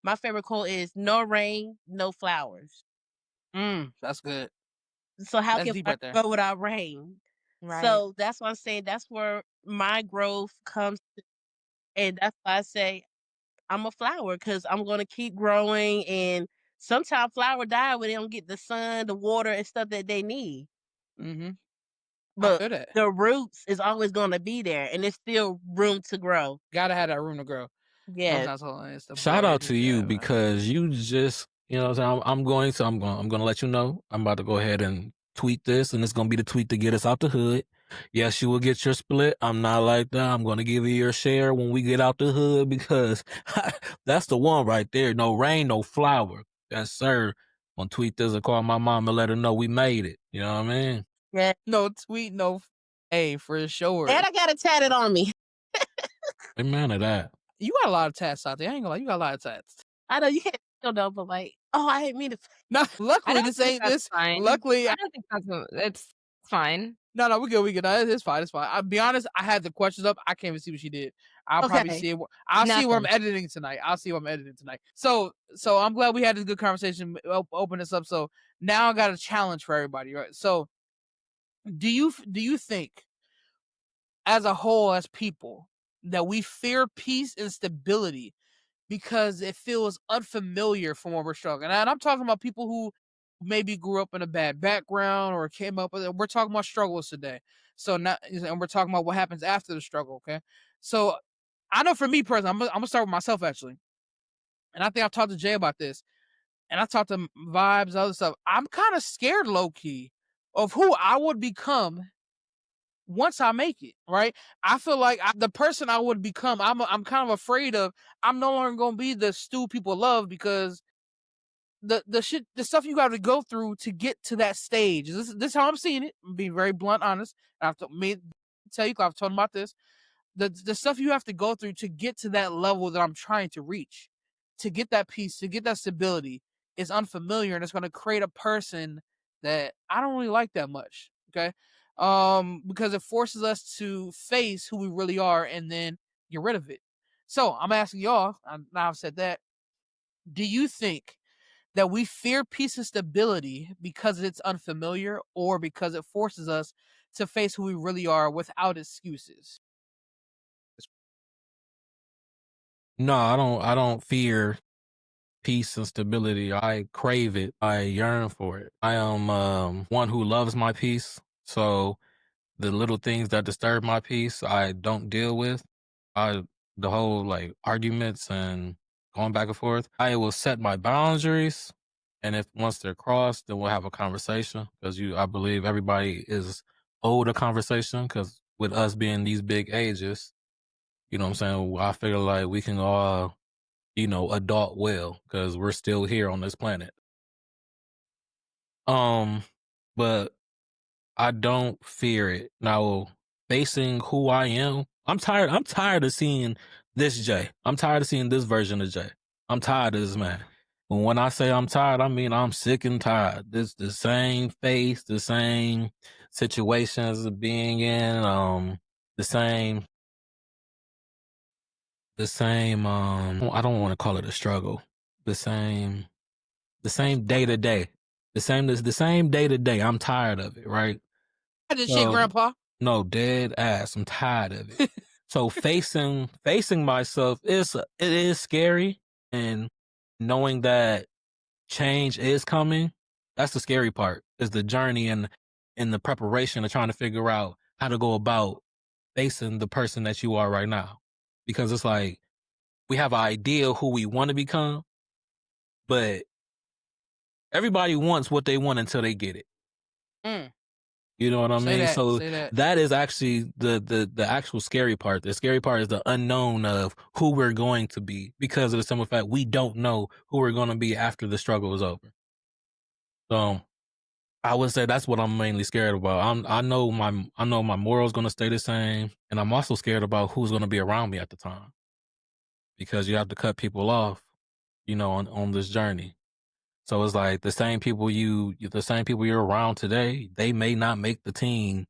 my favorite quote is no rain, no flowers. That's good. So how That's can deep flowers right there. grow without rain? Right. So that's what I'm saying. That's where my growth comes to, and that's why I say I'm a flower because I'm gonna keep growing. And sometimes flower die when they don't get the sun, the water, and stuff that they need. Mm-hmm. I But feel that. the roots is always gonna be there, and there's still room to grow. Gotta have that room to grow. Yeah. Shout out to you because you just, you know what I'm saying? I'm going to let you know. I'm about to go ahead and tweet this, and it's going to be the tweet to get us out the hood. Yes, you will get your split. I'm not like that. I'm going to give you your share when we get out the hood because that's the one right there. No rain, no flower. Yes, sir. I'm going to tweet this and call my mom and let her know we made it. You know what I mean? Yeah. No tweet, no hey, for sure. And I got it tatted on me. Amen to that. You got a lot of tats out there. I ain't gonna lie, you got a lot of tats. I know you can't know, but like, oh, I didn't mean to. No, luckily this ain't this. Fine. Luckily, I don't think it's fine. no, we good. No, it's fine. I'll be honest. I had the questions up. I can't even see what she did. I'll probably see it. I'll see where I'm editing tonight. So I'm glad we had this good conversation. Open this up. So now I got a challenge for everybody, right? So do you think, as a whole, as people, that we fear peace and stability because it feels unfamiliar from what we're struggling? And I'm talking about people who maybe grew up in a bad background or came up with it. We're talking about struggles today. So now, and we're talking about what happens after the struggle. Okay. So I know for me personally, I'm gonna start with myself actually. And I think I've talked to Jay about this, and I talked to Vibes, other stuff. I'm kind of scared, low key, of who I would become once I make it, right? I feel like the person I would become, I'm kind of afraid of. I'm no longer gonna be the stew people love because the stuff you got to go through to get to that stage. This is how I'm seeing it. I'm being very blunt, honest. I've tell you, I've told him about this. The stuff you have to go through to get to that level that I'm trying to reach, to get that peace, to get that stability, is unfamiliar, and it's going to create a person that I don't really like that much. Okay, because it forces us to face who we really are and then get rid of it. So I'm asking y'all. Now I've said that. Do you think that we fear peace and stability because it's unfamiliar, or because it forces us to face who we really are without excuses? No, I don't fear peace and stability. I crave it. I yearn for it. I am one who loves my peace. So the little things that disturb my peace, I don't deal with. I the whole like arguments and going back and forth. I will set my boundaries, and if once they're crossed, then we'll have a conversation. Because I believe everybody is owed a conversation. Because with us being these big ages, you know what I'm saying. I figure like we can all, adult well because we're still here on this planet. Um, but I don't fear it. Now, facing who I am, I'm tired. I'm tired of seeing this Jay. I'm tired of seeing this version of Jay. I'm tired of this man. And when I say I'm tired, I mean I'm sick and tired. This the same face, the same situations of being in, the same, I don't want to call it a struggle. The same, the That's same day fine. to day. The same day to day. I'm tired of it, right? This shit, So Grandpa. no, dead ass. I'm tired of it. So facing myself it is scary, and knowing that change is coming, that's the scary part. Is the journey and the preparation of trying to figure out how to go about facing the person that you are right now. Because it's like we have an idea who we want to become, but everybody wants what they want until they get it. Mm, You know what I say mean? that. So Say that. that is actually the actual scary part. The scary part is the unknown of who we're going to be because of the simple fact we don't know who we're going to be after the struggle is over. So I would say that's what I'm mainly scared about. I know my morals going to stay the same, and I'm also scared about who's going to be around me at the time because you have to cut people off, on this journey. So it's like the same people you're around today, they may not make the team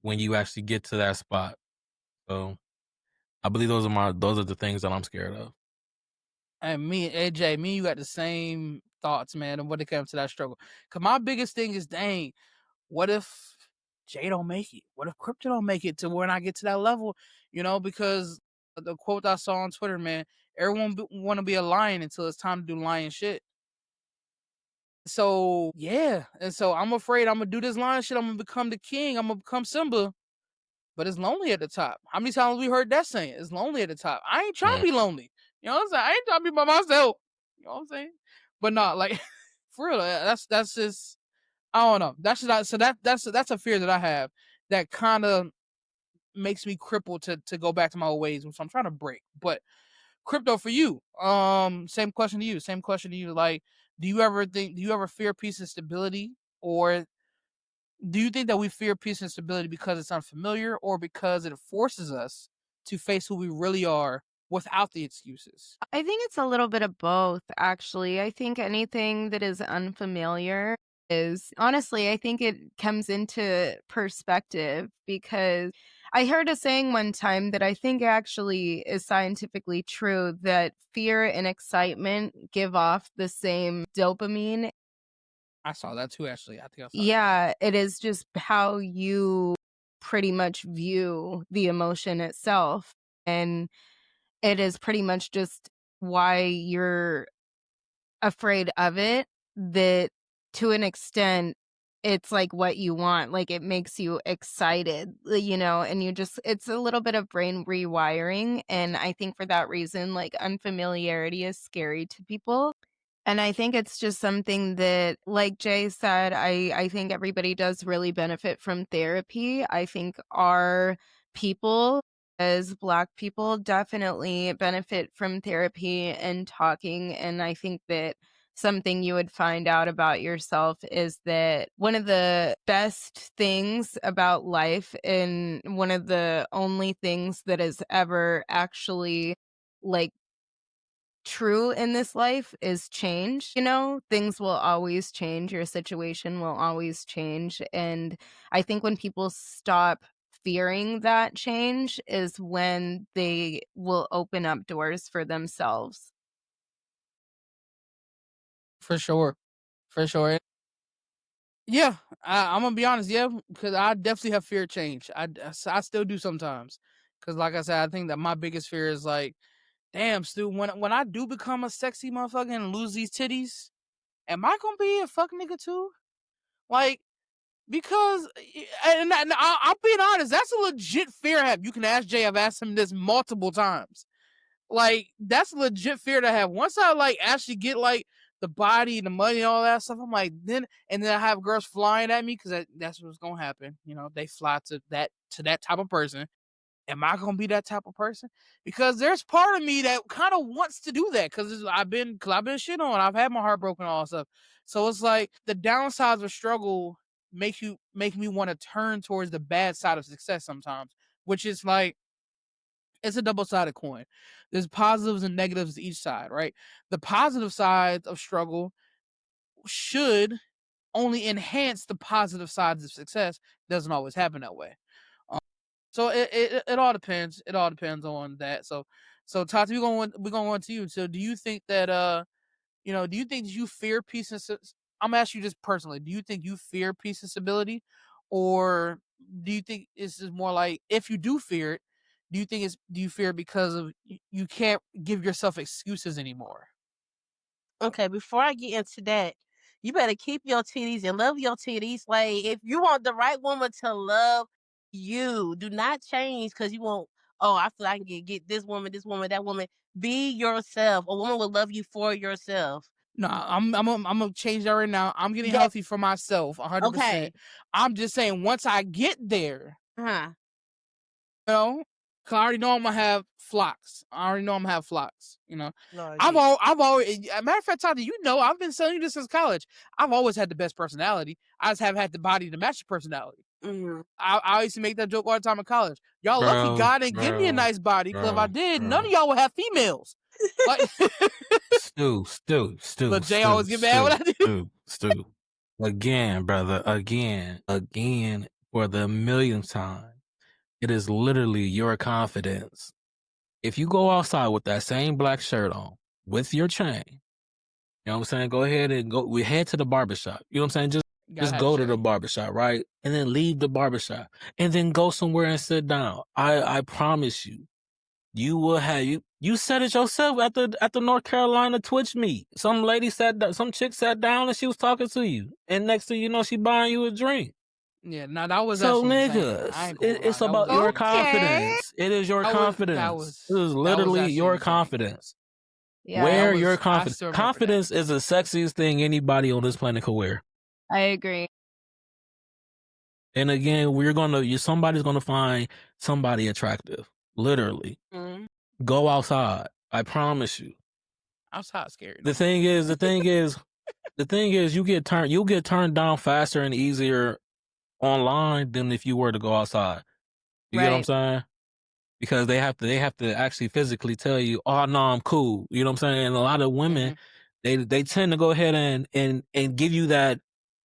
when you actually get to that spot. So I believe those are the things that I'm scared of. And me and AJ, me and you got the same thoughts, man, and when it comes to that struggle. Cause my biggest thing is, dang, what if Jay don't make it? What if Crypto don't make it to when I get to that level? Because the quote I saw on Twitter, man, everyone want to be a lion until it's time to do lion shit. So yeah, and so I'm afraid I'm gonna do this lion shit. I'm gonna become the king. I'm gonna become Simba, but it's lonely at the top. How many times we heard that saying? It's lonely at the top. I ain't trying to Yeah. be lonely. You know what I'm saying? I ain't trying to be by myself. You know what I'm saying? But not like for real. That's just I don't know. That's just so that's a fear that I have that kind of makes me crippled to go back to my old ways, which I'm trying to break. But Crypto, for you, same question to you. Same question to you. Like, do you ever fear peace and stability, or do you think that we fear peace and stability because it's unfamiliar, or because it forces us to face who we really are without the excuses? I think it's a little bit of both, actually. I think anything that is unfamiliar is honestly, I think it comes into perspective because I heard a saying one time that I think actually is scientifically true that fear and excitement give off the same dopamine. I saw that too. Actually, I think I saw that too. Yeah, it is just how you pretty much view the emotion itself. And it is pretty much just why you're afraid of it, that to an extent, it's like what you want. Like it makes you excited, and it's a little bit of brain rewiring. And I think for that reason, like unfamiliarity is scary to people. And I think it's just something that, like Jay said, I think everybody does really benefit from therapy. I think our people, as Black people, definitely benefit from therapy and talking. And I think that something you would find out about yourself is that one of the best things about life, and one of the only things that is ever actually like true in this life, is change. Things will always change, your situation will always change, and I think when people stop fearing that change is when they will open up doors for themselves. For sure, for sure. Yeah, I'm gonna be honest. Yeah, because I definitely have fear of change. I still do sometimes. Because, like I said, I think that my biggest fear is like damn, Stu, when I do become a sexy motherfucker and lose these titties, am I gonna be a fuck nigga too? Like, because, and I'm being honest, that's a legit fear I have. You can ask Jay. I've asked him this multiple times. Like, that's a legit fear to have. Once I like actually get like the body, the money, and all that stuff, I'm like, then I have girls flying at me because that's what's gonna happen. You know, they fly to that type of person. Am I gonna be that type of person? Because there's part of me that kind of wants to do that because I've been shit on. I've had my heart broken, and all that stuff. So it's like the downsides of struggle make me want to turn towards the bad side of success sometimes, which is like it's a double-sided coin. There's positives and negatives to each side, right? The positive side of struggle should only enhance the positive sides of success. Doesn't always happen that way. So it all depends. It all depends on that. So Tati, we're going on to you. So do you think that do you think you fear peace and I'm asking you just personally, do you think you fear peace and stability, or do you think this is more like if you do fear it, do you fear it because of you can't give yourself excuses anymore? Okay, before I get into that, you better keep your titties and love your titties. Like, if you want the right woman to love you, do not change because you want, oh, I feel I can get this woman, that woman. Be yourself. A woman will love you for yourself. No, I'm gonna change that right now. I'm getting That, healthy for myself, 100%. okay. I'm just saying once I get there, Huh. you know, cause I already know I'm gonna have flocks. I already know I'm gonna have flocks. You know, Lord, I've yeah. always, matter of fact, Tati, you know, I've been telling you this since college. I've always had the best personality. I just have had the body to match the personality. Mm-hmm. I used to make that joke all the time in college. Y'all lucky God didn't give me a nice body, because if I did, none of y'all would have females. Like, Stu, but Jay always get mad when I do. Stu. Again, brother, again, for the millionth time. It is literally your confidence. If you go outside with that same black shirt on, with your chain, you know what I'm saying? Go ahead and go. We head to the barbershop. You know what I'm saying? Just go to the barbershop, right? And then leave the barbershop. And then go somewhere and sit down. I promise you, you will have you said it yourself at the North Carolina Twitch meet. Some chick sat down and she was talking to you. And next thing you know, she buying you a drink. Yeah, no, that was so actually niggas. It's about your confidence. It is your confidence. It is literally your confidence. Yeah, wear your confidence. Confidence is the sexiest thing anybody on this planet could wear. I agree. And again, somebody's gonna find somebody attractive. Literally. Mm-hmm. Go outside. I promise you. Outside's scary. The thing is, you'll get turned down faster and easier online than if you were to go outside. You get what I'm saying? Because they have to actually physically tell you, oh no, I'm cool. You know what I'm saying? And a lot of women, they tend to go ahead and give you that.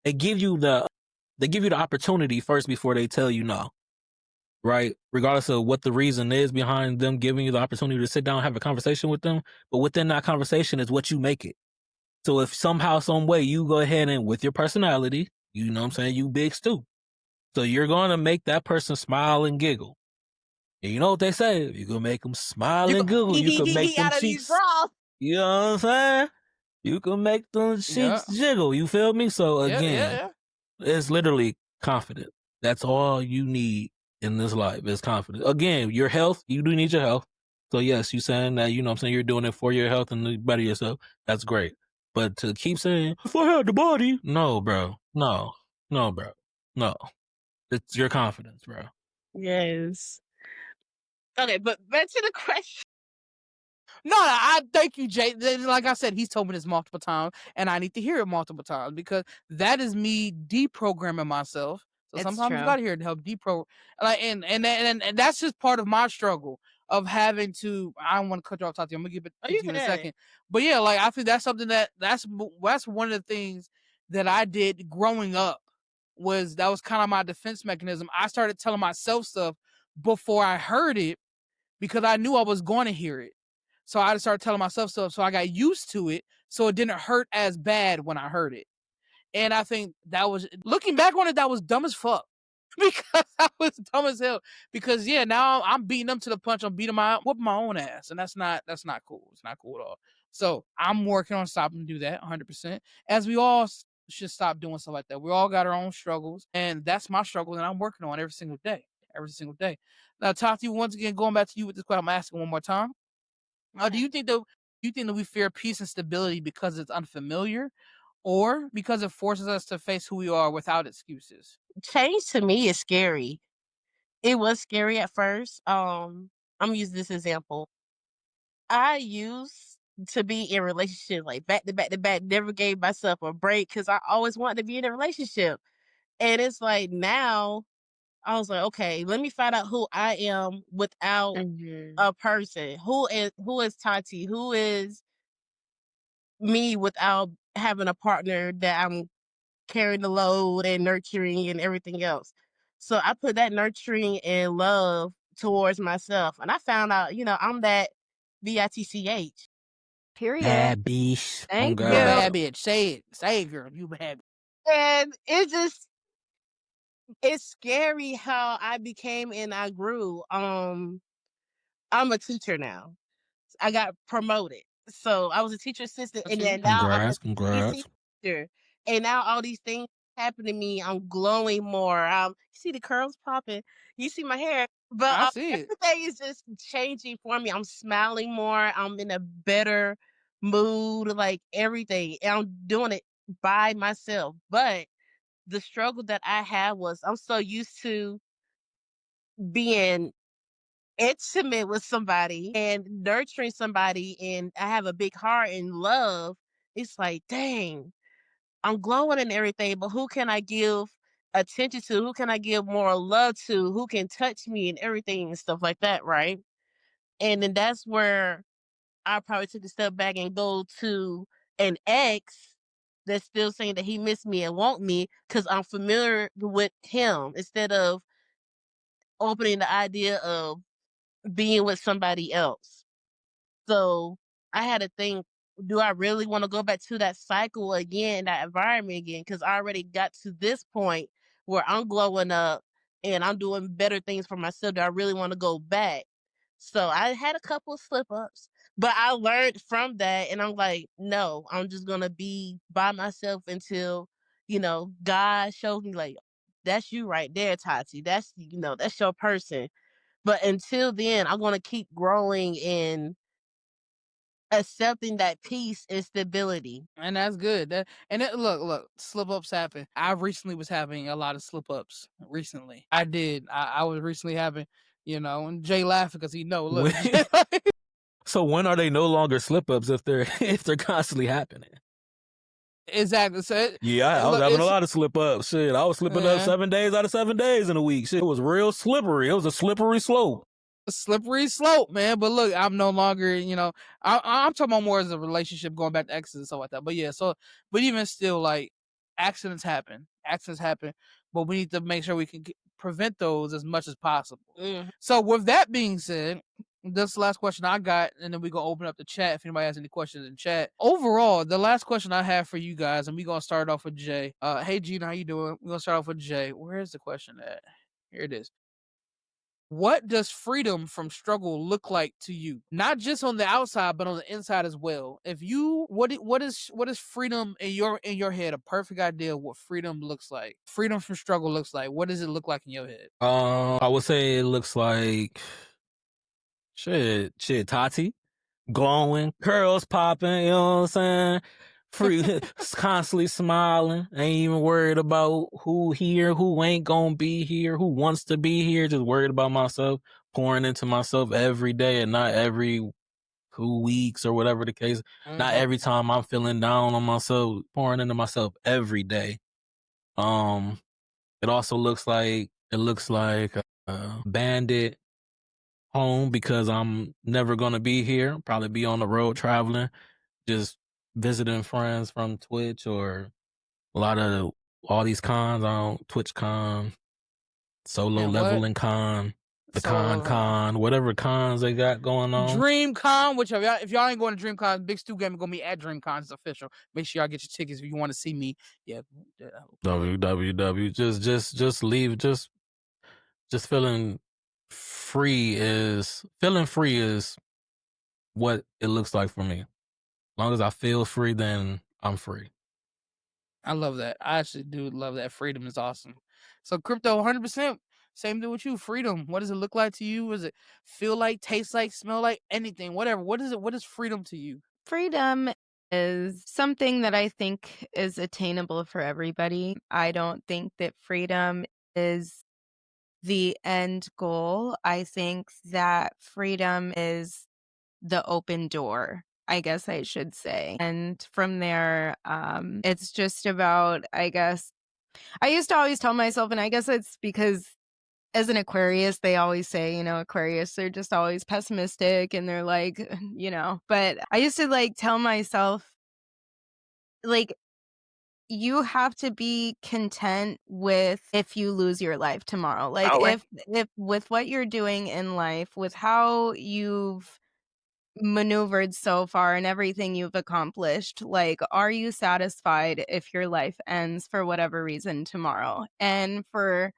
They give you the opportunity first before they tell you no. Right? Regardless of what the reason is behind them giving you the opportunity to sit down and have a conversation with them. But within that conversation is what you make it. So if somehow, some way you go ahead and with your personality, you know what I'm saying, you big Stu. So you're going to make that person smile and giggle. And you know what they say? If you can make them smile and giggle, you can make them cheeks. You know what I'm saying? You can make them cheeks jiggle. You feel me? So again, it's literally confidence. That's all you need in this life is confidence. Again, your health, you do need your health. So yes, you saying that, you know what I'm saying, you're doing it for your health and to better yourself. That's great. But to keep saying, if I had the body, no, bro. No, bro. No. It's your confidence, bro. Yes. Okay, but back to the question. No, I thank you, Jay. Like I said, he's told me this multiple times, and I need to hear it multiple times because that is me deprogramming myself. So sometimes you gotta hear it to help deprogram. Like, and that's just part of my struggle of having to. I don't want to cut you off, Tati. I'm gonna give it to you in a second. But yeah, like I think that's something that's one of the things that I did growing up. That was kind of my defense mechanism. I started telling myself stuff before I heard it because I knew I was going to hear it. So I just started telling myself stuff. So I got used to it. So it didn't hurt as bad when I heard it. And I think that was, looking back on it, that was dumb as fuck. because I was dumb as hell. Because yeah, now I'm beating them to the punch. I'm whooping my own ass, and that's not cool. It's not cool at all. So I'm working on stopping to do that 100%. As we all should stop doing stuff like that. We all got our own struggles, and that's my struggle that I'm working on every single day. Every single day. Now, Tati, once again, going back to you with this question, I'm asking one more time. Do you think that we fear peace and stability because it's unfamiliar, or because it forces us to face who we are without excuses? Change to me is scary. It was scary at first. I'm using this example. I used to be in relationship like back to back to back, never gave myself a break because I always wanted to be in a relationship. And it's like now I was like, okay, let me find out who I am without Mhm. a person. Who is Tati? Who is me without having a partner that I'm carrying the load and nurturing and everything else. So I put that nurturing and love towards myself. And I found out, I'm that bitch. Period. Bad beast. Oh Thank You a you. God. bad bitch. Say it. Say it, girl. You bad. And it's scary how I became and I grew. I'm a teacher now. I got promoted. So I was a teacher assistant and then now I'm a Congrats. CC Congrats. teacher. And now all these things happen to me. I'm glowing more. You see the curls popping. You see my hair. But I see it. everything is just changing for me. I'm smiling more. I'm in a better mood, like everything. And I'm doing it by myself. But the struggle that I had was I'm so used to being intimate with somebody and nurturing somebody and I have a big heart and love, it's like, dang, I'm glowing and everything, but who can I give attention to? Who can I give more love to? Who can touch me and everything and stuff like that, right? And then that's where I probably took a step back and go to an ex that's still saying that he missed me and want me because I'm familiar with him instead of opening the idea of being with somebody else. So I had to think, do I really want to go back to that cycle again, that environment again? Because I already got to this point where I'm glowing up and I'm doing better things for myself. Do I really want to go back? So I had a couple of slip ups, but I learned from that and I'm like, no, I'm just going to be by myself until, God shows me like, that's you right there, Tati. That's your person. But until then, I'm going to keep growing and accepting that peace and stability. And that's good. Look, slip ups happen. I recently was having a lot of slip ups recently. I did. I was recently having, and Jay laughing because he know. Look, When- so when are they no longer slip ups if they're if they're constantly happening? exactly. So Yeah, I was look, having a it's lot of slip ups. Shit, I was slipping up uh, 7 days out of 7 days in a week. Shit, it was real slippery. It was a slippery slope. a slippery slope, man. But look, I'm no longer, I'm talking about more as a relationship going back to exes and stuff like that. But yeah, but even still, like accidents happen. Accidents happen, but we need to make sure we can prevent those as much as possible. Mhm. So with that being said, that's the last question I got, and then we're gonna open up the chat if anybody has any questions in chat. Overall, the last question I have for you guys, and we're gonna start off with Jay. Hey Gina, how you doing? We're gonna start off with Jay. Where is the question at? Here it is. What does freedom from struggle look like to you? Not just on the outside, but on the inside as well. If you what is freedom in your head? A perfect idea of what freedom looks like. Freedom from struggle looks like. What does it look like in your head? I would say it looks like shit, Tati. Glowing, curls popping, you know what I'm saying? Free, constantly smiling, ain't even worried about who here, who ain't gonna be here, who wants to be here, just worried about myself, pouring into myself every day and not every 2 weeks or whatever the case. Not every time I'm feeling down on myself, pouring into myself every day. Um, it also looks like a bandit home because I'm never gonna be here. Probably be on the road traveling, just visiting friends from Twitch or a lot of all these cons on TwitchCon, solo Man, what? leveling con, the Solo con, whatever cons they got going on. DreamCon, which if y'all ain't going to DreamCon, Big Stu Game gonna be at DreamCon. It's official. Make sure y'all get your tickets if you want to see me. Yeah. www. Just leave. Just just feeling free is what it looks like for me. As long as I feel free, then I'm free. I love that. I actually do love that. Freedom is awesome. So crypto, 100%. Same thing with you. Freedom. What does it look like to you? Does it feel like, taste like, smell like, anything, whatever? What is it? What is freedom to you? Freedom is something that I think is attainable for everybody. I don't think that freedom is the end goal. I think that freedom is the open door, I guess I should say. And from there, it's just about, I guess, I used to always tell myself, and I guess it's because as an Aquarius, they always say, Aquarius, they're just always pessimistic and they're like, but I used to like tell myself, like, you have to be content with if you lose your life tomorrow. Like Oh, right. if with what you're doing in life, with how you've maneuvered so far and everything you've accomplished, like, are you satisfied if your life ends for whatever reason tomorrow? And for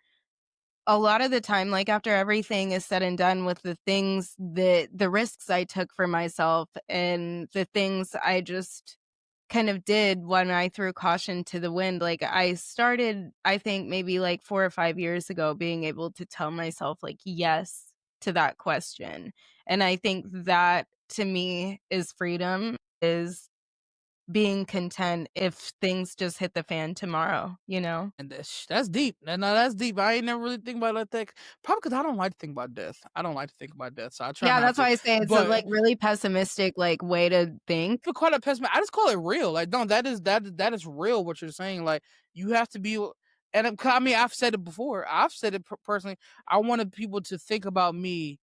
a lot of the time, like, after everything is said and done with the risks I took for myself and the things I just kind of did when I threw caution to the wind, like, I started, I think maybe like 4 or 5 years ago, being able to tell myself, like, yes to that question. And I think that to me is freedom, is being content if things just hit the fan tomorrow, you know? And that's deep. No, that's deep. I ain't never really think about it like that. Probably because I don't like to think about death. I don't like to think about death, so I try Yeah, not that's to. why I say it's a, like, But really pessimistic, like, way to think. to call it pessimism, I just call it real. Like, no, that is real. What you're saying, like, you have to be. And I mean, I've said it before. I've said it personally. I wanted people to think about me,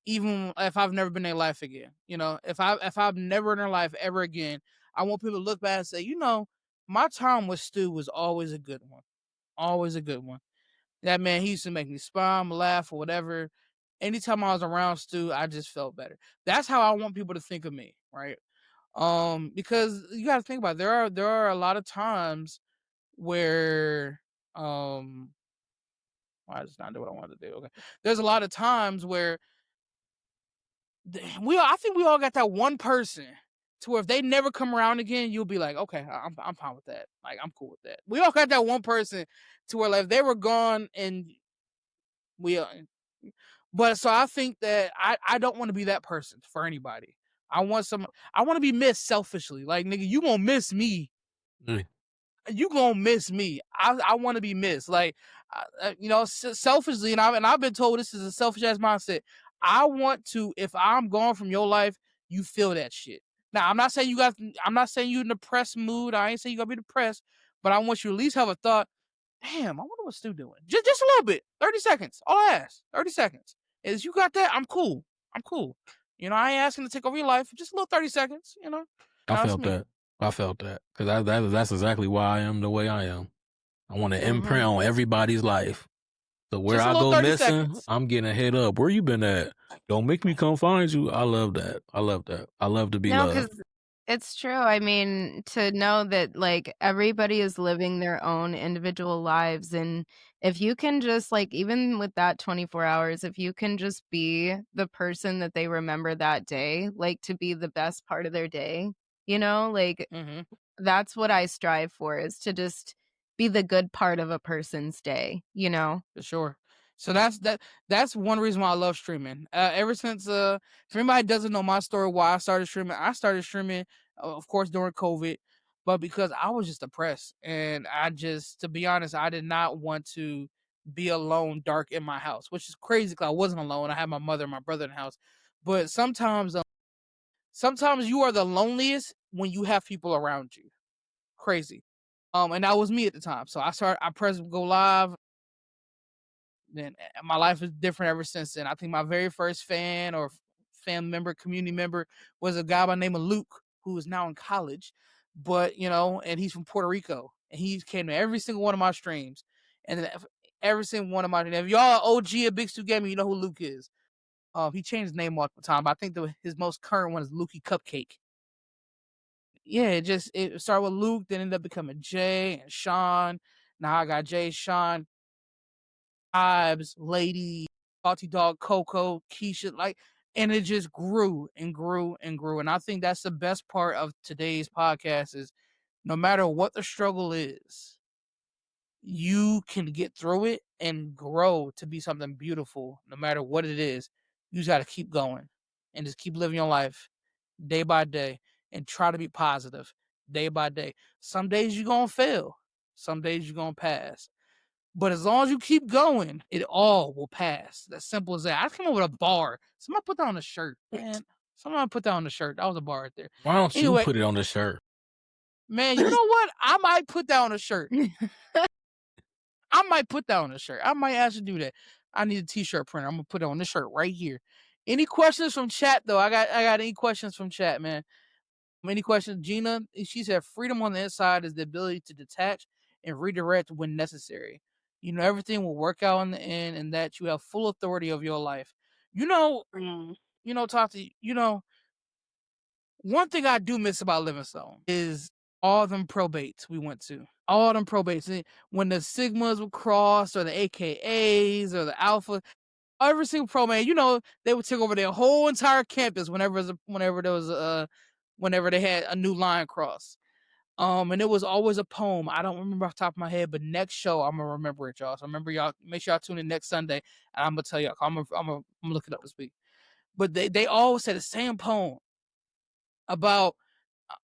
even if I've never been in their life again. If I've never in their life ever again, I want people to look back and say, my time with Stu was always a good one. Always a good one. That man, he used to make me smile, laugh, or whatever. Anytime I was around Stu, I just felt better. That's how I want people to think of me, right? Because you got to think about it. There are a lot of times where I just not do what I wanted to do. Okay, there's a lot of times where I think we all got that one person to where if they never come around again, you'll be like, okay, I'm fine with that. Like, I'm cool with that. We all got that one person to where, like, if they were gone and we but so I think that I don't want to be that person for anybody. I want to be missed selfishly. Like, nigga, you gonna miss me. Mm. You gonna miss me. I want to be missed. Like, selfishly, and I've been told this is a selfish ass mindset. I want to, if I'm gone from your life, you feel that shit. Now, I'm not saying you in a depressed mood. I ain't saying you gotta be depressed, but I want you to at least have a thought. Damn, I wonder what Stu doing. Just a little bit. 30 seconds. All I ask. 30 seconds. Is you got that? I'm cool. I'm cool. I ain't asking to take over your life. Just a little 30 seconds. I That's felt me. that. I felt that because that's exactly why I am the way I am. I want to imprint Mm-hmm. on everybody's life. So where Just a I little go 30 missing, seconds. I'm getting a head up. Where you been at? Don't make me come find you. I love that. I love that. I love to be No, because loved. it's true. I mean, to know that, like, everybody is living their own individual lives, and if you can just, like, even with that 24 hours, if you can just be the person that they remember that day, like, to be the best part of their day, like, Mm-hmm. that's what I strive for, is to just be the good part of a person's day, you know? For sure. So that's one reason why I love streaming. Ever since if anybody doesn't know my story why I started streaming, of course, during COVID, but because I was just depressed, and to be honest, I did not want to be alone, dark in my house, which is crazy because I wasn't alone. I had my mother and my brother in the house, but sometimes you are the loneliest when you have people around you. Crazy. And that was me at the time. So I pressed go live. Then my life is different ever since then. I think my very first fan or family member, community member, was a guy by the name of Luke, who is now in college, but and he's from Puerto Rico, and he came to every single one of my streams, and then every single one of my. If y'all are OG at Big Stu Gaming, you know who Luke is. He changed his name multiple times, but I think his most current one is Lukey Cupcake. Yeah, it started with Luke, then ended up becoming Jay and Sean. Now I got Jay, Sean, Vibes, Lady, Salty Dog, Coco, Keisha, like, and it just grew and grew and grew. And I think that's the best part of today's podcast is no matter what the struggle is, you can get through it and grow to be something beautiful no matter what it is. You just got to keep going and just keep living your life day by day and try to be positive day by day. Some days you're going to fail, some days you're going to pass. But as long as you keep going, it all will pass. That's simple as that. I came up with a bar. Somebody put that on the shirt, man. Somebody put that on the shirt. That was a bar right there. Why don't you Anyway, put it on the shirt? man, you know what? I might put that on a shirt. I might put that on a shirt. I might actually do that. I need a t-shirt printer. I'm gonna put it on this shirt right here. Any questions from chat though? I got any questions from chat, man. Any questions? Gina, she said freedom on the inside is the ability to detach and redirect when necessary. You know, everything will work out in the end and that you have full authority of your life. You know, Tati, one thing I do miss about Livingstone is all them probates we went to. All them probates. When the Sigmas would cross or the AKAs or the Alpha, every single probate, they would take over their whole entire campus whenever they had a new line cross. And it was always a poem. I don't remember off the top of my head, but next show I'm gonna remember it, y'all. So remember y'all, make sure y'all tune in next Sunday, and I'm gonna tell y'all. I'm gonna look it up this week. But they always said the same poem about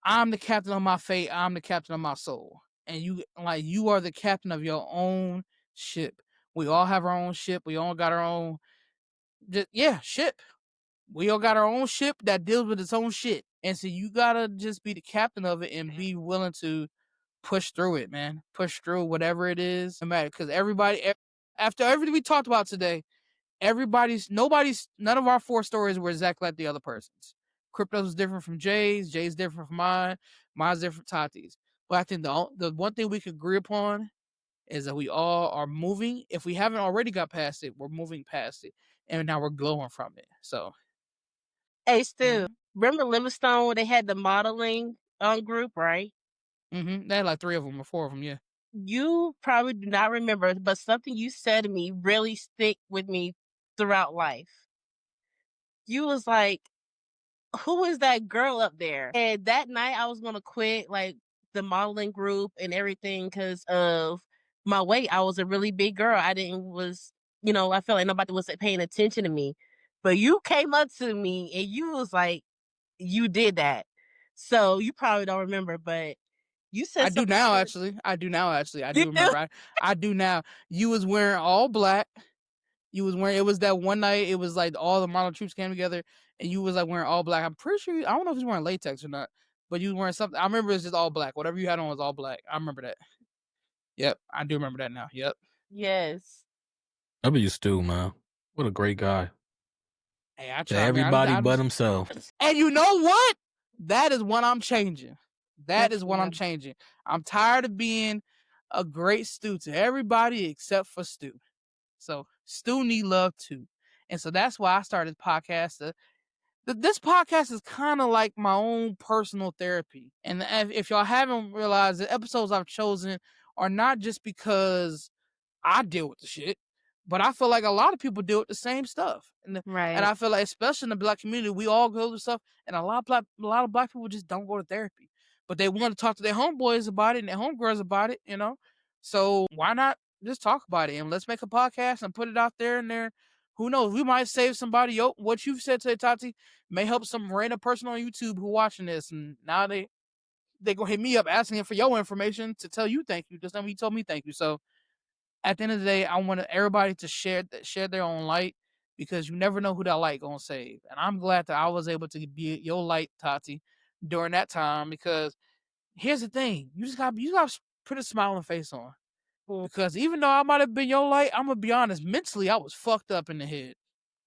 I'm the captain of my fate, I'm the captain of my soul. And you are the captain of your own ship. We all have our own ship. We all got our own ship. We all got our own ship that deals with its own shit. And so you gotta just be the captain of it and be willing to push through it, man. Push through whatever it is. No matter, because after everything we talked about today, none of our 4 stories were exactly like the other person's. Crypto's was different from Jay's different from mine's different from Tati's. But I think the one thing we could agree upon is that we all are moving. If we haven't already got past it, we're moving past it. And now we're glowing from it. So Hey, Stu, remember Livingstone when they had the modeling group, right? They had like 3 of them or 4 of them, yeah. You probably do not remember, but something you said to me really stick with me throughout life. You was like, who is that girl up there? And that night I was gonna quit like the modeling group and everything because of my weight. I was a really big girl. I felt like nobody was paying attention to me. But you came up to me and you was like, you did that. So you probably don't remember, but you said I do something. now, actually. I do You do? remember. I do now. You was wearing all black. It was that one night, it was like all the model troops came together and you was like wearing all black. I'm pretty sure, I don't know if you was wearing latex or not, but you was wearing something. I remember it's just all black. Whatever you had on was all black. I remember that. Yep. I do remember that now. Yep. Yes. W Stu, man. What a great guy. Hey, I To try, man. everybody but himself. And you know what? That is what I'm changing. I'm changing. I'm tired of being a great Stu to everybody except for Stu. So Stu need love too. And so that's why I started podcast. This podcast is kind of like my own personal therapy. And if y'all haven't realized, the episodes I've chosen are not just because I deal with the shit, but I feel like a lot of people deal with the same stuff. And Right. I feel like, especially in the Black community, we all go through stuff, and a lot of black people just don't go to therapy, but they want to talk to their homeboys about it and their homegirls about it. So why not just talk about it and let's make a podcast and put it out there and there. Who knows? We might save somebody. Yo, what you've said today, Tati, may help some random person on YouTube who watching this, and now they gonna hit me up asking for your information to tell you thank you. Just like you told me thank you. So at the end of the day, I want everybody to share their own light, because you never know who that light gonna save. And I'm glad that I was able to be your light, Tati, during that time. Because here's the thing: you just got to put a smiling face on. Because even though I might have been your light, I'm gonna be honest. Mentally, I was fucked up in the head.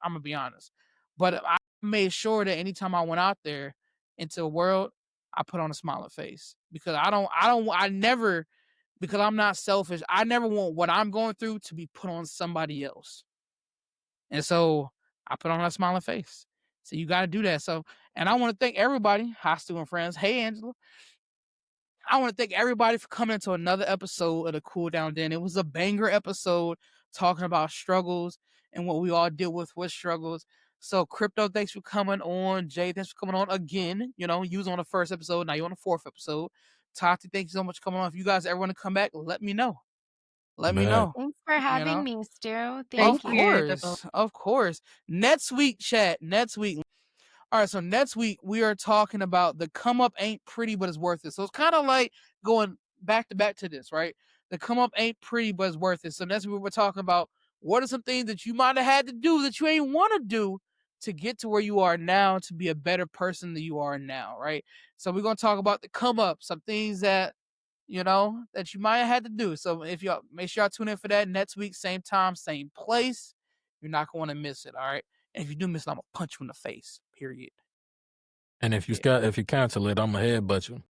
I'm gonna be honest, but I made sure that anytime I went out there into the world, I put on a smiling face, because I never, because I'm not selfish. I never want what I'm going through to be put on somebody else. And so I put on a smiling face. So you got to do that. So, and I want to thank everybody, hostile and friends. Hey, Angela. I want to thank everybody for coming into another episode of the Cool Down Den. It was a banger episode. talking about struggles and what we all deal with struggles. So Crypto, thanks for coming on. Jay, thanks for coming on again. You know, you was on the first episode, now you're on the fourth episode. Tati, thank you so much for coming on. If you guys ever want to come back, let me know. Let me Bet. know. Thanks for You having know? me, Stu. Of Thank you. course. Of course. Next week, chat. Next week. All right, so next week we are talking about the come up ain't pretty, but it's worth it. So it's kind of like going back to this, right? The come up ain't pretty, but it's worth it. So next week we're talking about what are some things that you might have had to do that you ain't want to do to get to where you are now, to be a better person than you are now, right? So we're gonna talk about the come up, some things that that you might have had to do. So if y'all make sure y'all tune in for that next week, same time, same place. You're not gonna miss it, all right? And if you do miss it, I'm gonna punch you in the face. Period. And if you Yeah. if you cancel it, I'm gonna headbutt you.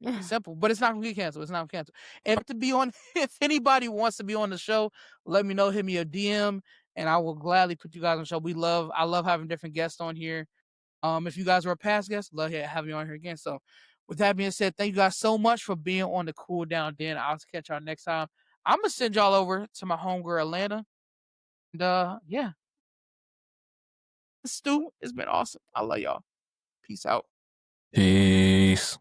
It's simple, but it's not gonna get canceled. It's not gonna cancel. If to be on, if anybody wants to be on the show, let me know. Hit me a DM, and I will gladly put you guys on the show. I love having different guests on here. If you guys were a past guest, love having you on here again. So, with that being said, thank you guys so much for being on the Cool Down Den. I'll catch y'all next time. I'm gonna send y'all over to my homegirl Atlanta, and yeah, Stu, it's been awesome. I love y'all. Peace out. Peace.